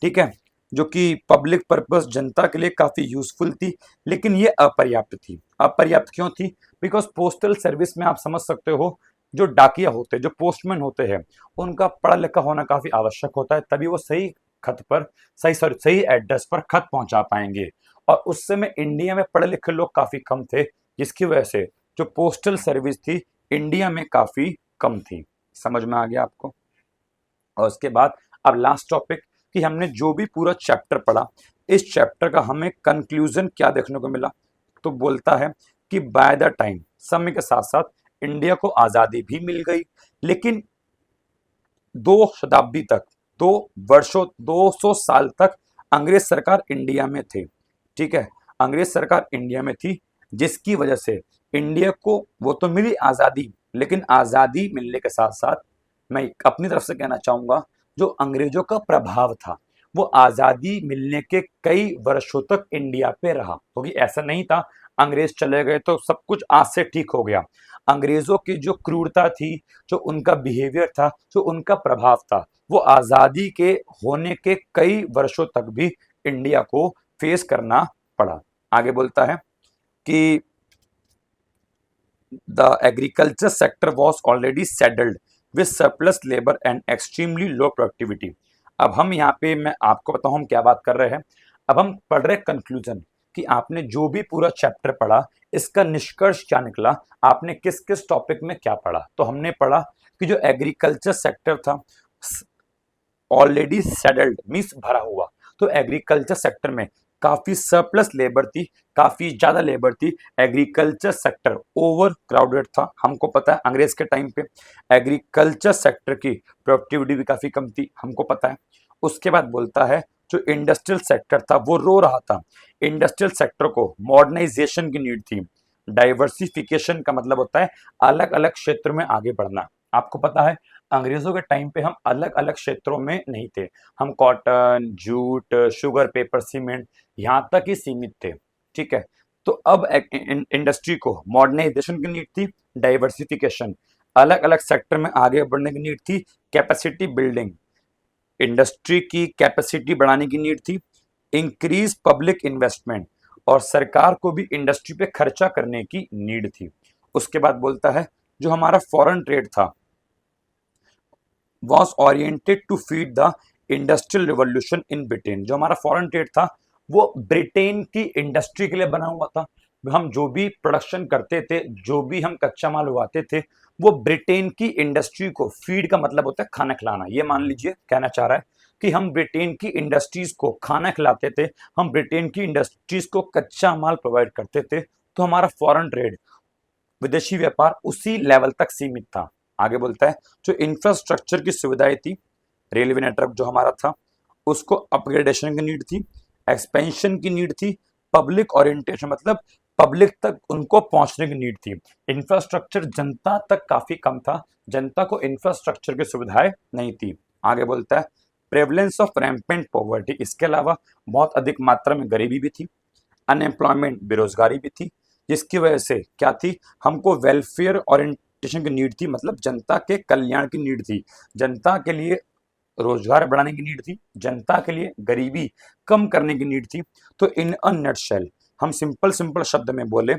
ठीक है, जो कि पब्लिक पर्पस, जनता के लिए काफी यूजफुल थी, लेकिन ये अपर्याप्त थी। अपर्याप्त क्यों थी? बिकॉज पोस्टल सर्विस में आप समझ सकते हो जो डाकिया होते हैं, जो पोस्टमैन होते हैं, उनका पढ़ा लिखा होना काफी आवश्यक होता है, तभी वो सही खत पर, सही एड्रेस पर खत पहुंचा पाएंगे। और उस समय इंडिया में पढ़े लिखे लोग काफी कम थे, जिसकी वजह से जो पोस्टल सर्विस थी इंडिया में काफी कम थी। समझ में आ गया आपको? और उसके बाद अब लास्ट टॉपिक, कि हमने जो भी पूरा चैप्टर पढ़ा, इस चैप्टर का हमें कंक्लूजन क्या देखने को मिला। तो बोलता है कि बाय द टाइम, समय के साथ साथ इंडिया को आजादी भी मिल गई, लेकिन 2 शताब्दी तक, 2 वर्षों, 200 साल तक अंग्रेज सरकार इंडिया में थे। ठीक है, अंग्रेज सरकार इंडिया में थी, जिसकी वजह से इंडिया को वो तो मिली आजादी, लेकिन आजादी मिलने के साथ साथ मैं अपनी तरफ से कहना चाहूंगा जो अंग्रेजों का प्रभाव था वो आजादी मिलने के कई वर्षों तक इंडिया पे रहा। क्योंकि ऐसा नहीं था अंग्रेज चले गए तो सब कुछ आज से ठीक हो गया। अंग्रेजों की जो क्रूरता थी, जो उनका बिहेवियर था, जो उनका प्रभाव था, वो आजादी के होने के कई वर्षों तक भी इंडिया को फेस करना पड़ा। आगे बोलता है कि the agriculture sector was already settled with surplus labor and extremely low productivity। अब हम यहाँ पे, मैं आपको बताऊं हम क्या बात कर रहे हैं। अब हम पढ़ रहे कंक्लूजन, कि आपने जो भी पूरा चैप्टर पढ़ा, इसका निष्कर्ष क्या निकला, आपने किस किस टॉपिक में क्या पढ़ा। तो हमने पढ़ा कि जो एग्रीकल्चर सेक्टर था ऑलरेडी सेटल्ड मीन्स भरा हुआ। तो एग्रीकल्चर सेक्टर में काफी सरप्लस लेबर थी, काफी ज्यादा लेबर थी। एग्रीकल्चर सेक्टर ओवर क्राउडेड था, हमको पता है अंग्रेज के टाइम पे एग्रीकल्चर सेक्टर की प्रोडक्टिविटी भी काफी कम थी, हमको पता है। उसके बाद बोलता है जो इंडस्ट्रियल सेक्टर था वो रो रहा था। इंडस्ट्रियल सेक्टर को मॉडर्नाइजेशन की नीड थी। डाइवर्सिफिकेशन का मतलब होता है अलग अलग क्षेत्र में आगे बढ़ना। आपको पता है अंग्रेजों के टाइम पे हम अलग अलग क्षेत्रों में नहीं थे, हम cotton, jute, sugar, paper, cement यहाँ तक ही सीमित थे। ठीक है, तो अब इंडस्ट्री को मॉडर्नाइजेशन की नीड थी, डाइवर्सिफिकेशन, अलग अलग सेक्टर में आगे बढ़ने की नीड थी, कैपेसिटी बिल्डिंग, इंडस्ट्री की कैपेसिटी बढ़ाने की नीड थी, इंक्रीज पब्लिक इन्वेस्टमेंट, और सरकार को भी इंडस्ट्री पे खर्चा करने की नीड थी। उसके बाद बोलता है जो हमारा फॉरेन ट्रेड था was oriented to feed the industrial revolution in Britain. जो हमारा फॉरेन ट्रेड था वो ब्रिटेन की इंडस्ट्री के लिए बना हुआ था। हम जो भी प्रोडक्शन करते थे, जो भी हम कच्चा माल उगाते थे, वो ब्रिटेन की इंडस्ट्री को, फीड का मतलब होता है खाना खिलाना, ये मान लीजिए कहना चाह रहा है कि हम ब्रिटेन की इंडस्ट्रीज को खाना खिलाते थे, हम ब्रिटेन की इंडस्ट्रीज को कच्चा माल प्रोवाइड करते थे। तो हमारा फॉरेन ट्रेड, विदेशी व्यापार उसी लेवल तक सीमित था। आगे बोलता है जो इंफ्रास्ट्रक्चर की सुविधाएं थी, रेलवे नेटवर्क जो हमारा था उसको अपग्रेडेशन की नीड थी, एक्सपेंशन की नीड थी, पब्लिक ओरिएंटेशन मतलब पब्लिक तक उनको पहुंचने की नीड थी। इंफ्रास्ट्रक्चर जनता तक काफी कम था, जनता को इंफ्रास्ट्रक्चर की सुविधाएं नहीं थी। आगे बोलता है प्रेवलेंस ऑफ रैम्पेंट पॉवर्टी, इसके अलावा बहुत अधिक मात्रा में गरीबी भी थी, अनएम्प्लॉयमेंट बेरोजगारी भी थी, जिसकी वजह से क्या थी, हमको वेलफेयर ओरिएंटेशन की नीड थी, मतलब जनता के कल्याण की नीड थी, जनता के लिए रोजगार बढ़ाने की नीड थी, जनता के लिए गरीबी कम करने की नीड थी। तो इन अ नटशेल हम सिंपल सिंपल शब्द में बोले,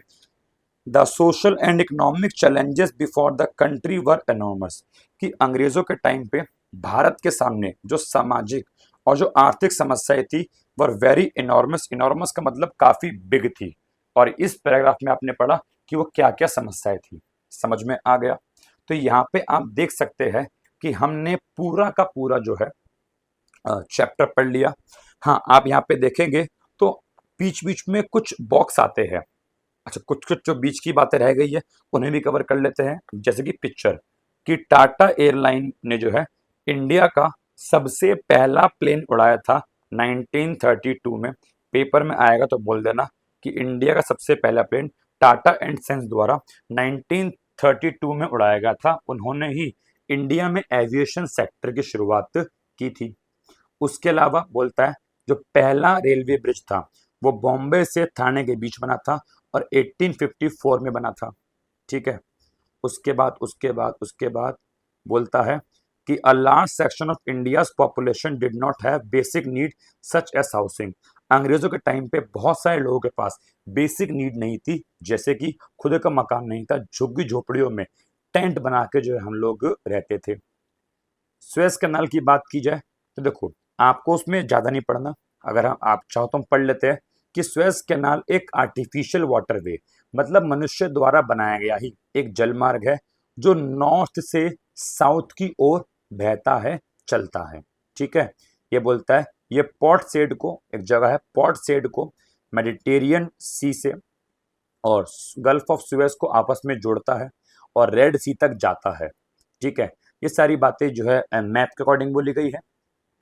the social and economic challenges before the country were enormous, कि अंग्रेजों के टाइम पे भारत के सामने जो सामाजिक और जो आर्थिक समस्याएं थी वर वेरी इनॉर्मस। इनॉर्मस का मतलब काफी बिग थी। और इस पैराग्राफ में आपने पढ़ा कि वो क्या क्या समस्याएं थी, समझ में आ गया। तो यहाँ पे आप देख सकते हैं कि हमने पूरा का पूरा जो है चैप्टर पढ़ लिया। हाँ, आप यहाँ पे देखेंगे तो बीच बीच में कुछ बॉक्स आते हैं। अच्छा, कुछ कुछ जो बीच की बातें रह गई है उन्हें भी कवर कर लेते हैं। जैसे कि पिक्चर, कि टाटा एयरलाइन ने जो है इंडिया का सबसे पहला प्लेन उड़ाया था 1932 में। पेपर में आएगा तो बोल देना कि इंडिया का सबसे पहला प्लेन टाटा एंड सेंस द्वारा 1932 में उड़ाया गया था। उन्होंने ही इंडिया में एविएशन सेक्टर की शुरुआत की थी। उसके अलावा बोलता है जो पहला रेलवे ब्रिज था वो बॉम्बे से थाने के बीच बना था और 1854 में बना था। ठीक है, उसके बाद बोलता है कि a large section of India's population did not have basic need such as housing. अंग्रेजों के टाइम पे बहुत सारे लोगों के पास बेसिक नीड नहीं थी, जैसे कि खुद का मकान नहीं था, झुग्गी झोपड़ियों में टेंट बना के जो है हम लोग रहते थे। स्वेज कैनाल की बात की जाए तो देखो, आपको उसमें ज़्यादा नहीं पढ़ना, अगर आप चाहो तो हम पढ़ लेते हैं कि स्वेज कैनाल एक आर्टिफिशियल वाटरवे, मतलब मनुष्य द्वारा बनाया गया ही एक जलमार्ग है जो नॉर्थ से साउथ की ओर बहता है, चलता है। ठीक है, ये बोलता है ये पोर्ट सेड को, एक जगह है पोर्ट सेड को मेडिटेरियन सी से और गल्फ ऑफ सुएज को आपस में जोड़ता है और रेड सी तक जाता है। ठीक है, ये सारी बातें जो है मैप के अकॉर्डिंग बोली गई है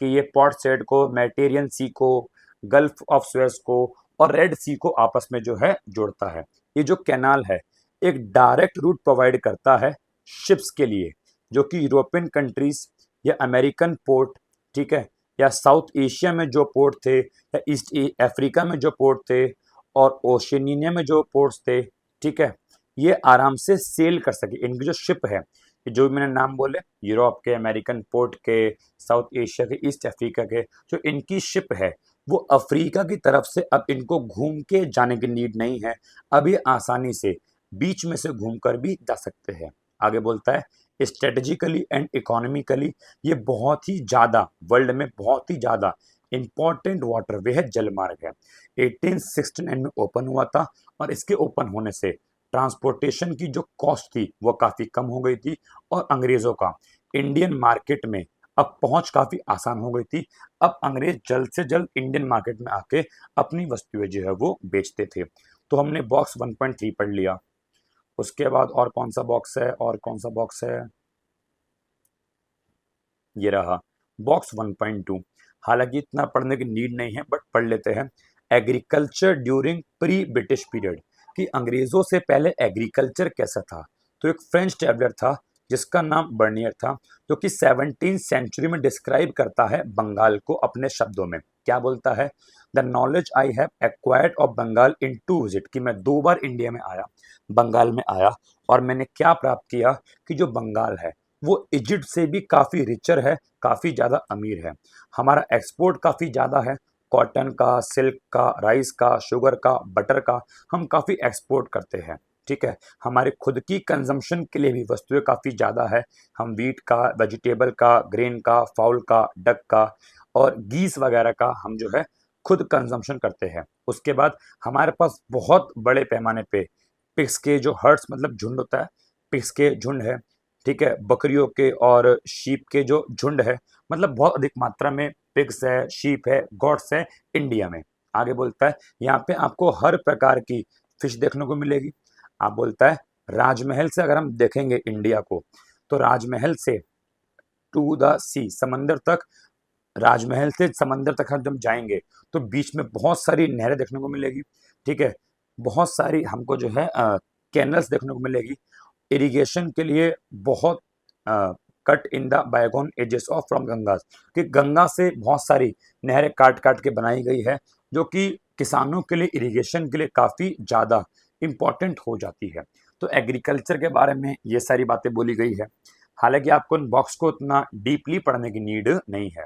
कि ये पोर्ट सेड को, मेडिटेरियन सी को, गल्फ ऑफ सुएज को और रेड सी को आपस में जो है जोड़ता है। ये जो कैनाल है एक डायरेक्ट रूट प्रोवाइड करता है शिप्स के लिए, जो कि यूरोपियन कंट्रीज या अमेरिकन पोर्ट, ठीक है, या साउथ एशिया में जो पोर्ट थे या ईस्ट अफ्रीका में जो पोर्ट थे और ओशिनिया में जो पोर्ट्स थे, ठीक है, ये आराम से सेल कर सके। इनकी जो शिप है, जो भी मैंने नाम बोले, यूरोप के, अमेरिकन पोर्ट के, साउथ एशिया के, ईस्ट अफ्रीका के, जो इनकी शिप है वो अफ्रीका की तरफ से अब इनको घूम के जाने की नीड नहीं है, अब ये आसानी से बीच में से घूमकर भी जा सकते हैं। आगे बोलता है स्ट्रेटेजिकली एंड इकोनॉमिकली ये बहुत ही ज़्यादा वर्ल्ड में बहुत ही ज़्यादा इंपॉर्टेंट वाटरवे है, जलमार्ग है। 1869 में ओपन हुआ था और इसके ओपन होने से ट्रांसपोर्टेशन की जो कॉस्ट थी वो काफ़ी कम हो गई थी और अंग्रेज़ों का इंडियन मार्केट में अब पहुंच काफ़ी आसान हो गई थी। अब अंग्रेज जल्द से जल्द इंडियन मार्केट में आके अपनी वस्तुएं जो है वो बेचते थे। तो हमने बॉक्स 1.3 पढ़ लिया। उसके बाद और कौन सा बॉक्स है, और कौन सा बॉक्स है, ये रहा बॉक्स 1.2। हालांकि इतना पढ़ने की नीड नहीं है, बट पढ़ लेते हैं। Agriculture during pre British period, कि अंग्रेजों से पहले एग्रीकल्चर कैसा था। तो एक फ्रेंच ट्रैवलर था जिसका नाम बर्नियर था, जो कि 17th सेंचुरी में डिस्क्राइब करता है बंगाल को अपने शब्दों में। क्या बोलता है? The knowledge I have acquired of Bengal in 2 visit, कि मैं 2 बार इंडिया में आया, बंगाल में आया, और मैंने क्या प्राप्त किया कि जो बंगाल है वो इजिप्ट से भी काफ़ी रिचर है, काफ़ी ज़्यादा अमीर है। हमारा एक्सपोर्ट काफ़ी ज़्यादा है, कॉटन का, सिल्क का, राइस का, शुगर का, बटर का, हम काफ़ी एक्सपोर्ट करते हैं। ठीक है, हमारे खुद की कंजम्पशन के लिए भी वस्तुएं काफ़ी ज़्यादा है। हम वीट का, वेजिटेबल का, ग्रेन का, फाउल का, डक का और गीस वगैरह का हम जो है खुद कंजम्पशन करते हैं। उसके बाद हमारे पास बहुत बड़े पैमाने पे पिग्स के जो हर्ड्स, मतलब झुंड होता है, पिग्स के झुंड है। ठीक है, बकरियों के और शीप के जो झुंड है, मतलब बहुत अधिक मात्रा में पिग्स है, शीप है, गॉट्स है इंडिया में। आगे बोलता है यहाँ पे आपको हर प्रकार की फिश देखने को मिलेगी। आप बोलता है राजमहल से अगर हम देखेंगे इंडिया को, तो राजमहल से टू द सी, समंदर तक, राजमहल से समंदर तक हम जब जाएंगे तो बीच में बहुत सारी नहरें देखने को मिलेगी। ठीक है, बहुत सारी हमको जो है कैनल्स देखने को मिलेगी इरिगेशन के लिए। बहुत कट इन द बायगोन एजेस ऑफ फ्रॉम गंगा, कि गंगा से बहुत सारी नहरें काट काट के बनाई गई है, जो कि किसानों के लिए, इरिगेशन के लिए काफ़ी ज़्यादा इम्पॉर्टेंट हो जाती है। तो एग्रीकल्चर के बारे में ये सारी बातें बोली गई है। हालांकि आपको इन बॉक्स को उतना डीपली पढ़ने की नीड नहीं है।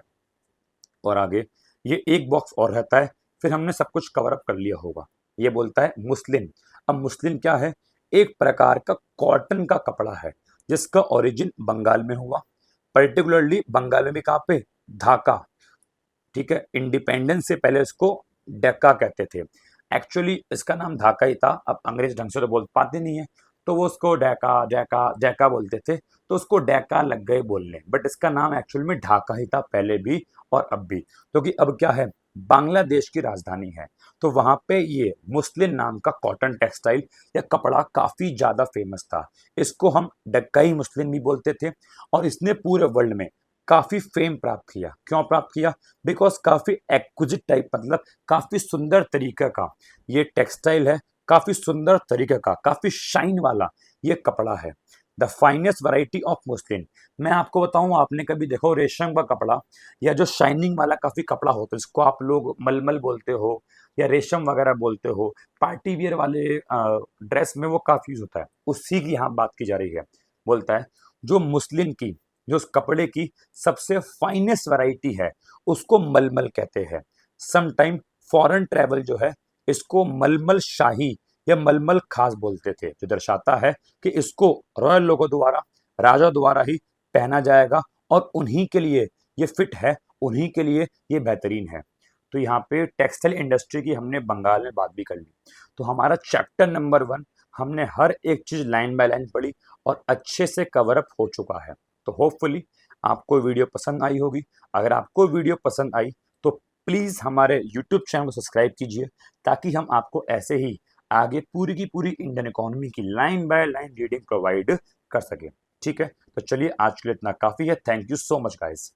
और आगे ये एक बॉक्स और रहता है, फिर हमने सब कुछ कवर अप कर लिया होगा। ये बोलता है मुस्लिन। अब मुस्लिन क्या है? एक प्रकार का कॉटन का कपड़ा है जिसका ओरिजिन बंगाल में हुआ, पर्टिकुलरली बंगाल में कहाँ पे? ढाका। ठीक है, इंडिपेंडेंस से पहले इसको डक्का कहते थे। एक्चुअली इसका नाम ढाका ही था, अब अंग्रेज ढंग से तो बोल पाते नहीं है, तो वो उसको डैका जैका जैका बोलते थे, तो उसको डैका लग गए बोलने, बट इसका नाम एक्चुअल में ढाका ही था पहले भी और अब भी, क्योंकि अब क्या है, बांग्लादेश की राजधानी है, तो वहां पे ये मुस्लिम नाम का कॉटन टेक्सटाइल या कपड़ा काफी ज्यादा फेमस था। इसको हम डक्काई मुस्लिम भी बोलते थे, और इसने पूरे वर्ल्ड में काफी फेम प्राप्त किया। क्यों प्राप्त किया? बिकॉज काफी एक्विजिट टाइप, मतलब काफी सुंदर तरीके का ये टेक्सटाइल है, काफी सुंदर तरीके का, काफी शाइन वाला ये कपड़ा है। The finest variety of muslin. मैं आपको बताऊं, आपने कभी देखो रेशम का कपड़ा या जो शाइनिंग वाला काफी कपड़ा होता है, जिसको आप लोग मलमल बोलते हो या रेशम वगैरह बोलते हो, पार्टी वियर वाले ड्रेस में वो काफी यूज होता है, उसी की यहाँ बात की जा रही है। बोलता है जो मुस्लिन की, जो उस कपड़े की सबसे फाइनेस्ट वैरायटी है, उसको मलमल कहते हैं। समटाइम फॉरेन ट्रैवल जो है इसको मलमल शाही या मलमल खास बोलते थे, जो दर्शाता है कि इसको रॉयल लोगों द्वारा, राजा द्वारा ही पहना जाएगा और उन्हीं के लिए ये फिट है, उन्हीं के लिए ये बेहतरीन है। तो यहाँ पे टेक्सटाइल इंडस्ट्री की हमने बंगाल में बात भी कर ली। तो हमारा चैप्टर नंबर 1 हमने हर एक चीज लाइन बाय लाइन पढ़ी और अच्छे से कवर अप हो चुका है। तो होपफुली आपको वीडियो पसंद आई होगी। अगर आपको वीडियो पसंद आई तो प्लीज़ हमारे यूट्यूब चैनल को सब्सक्राइब कीजिए, ताकि हम आपको ऐसे ही आगे पूरी की पूरी इंडियन इकोनॉमी की line by line reading provide कर सके। ठीक है, तो चलिए आज के लिए इतना काफ़ी है। Thank you so much guys.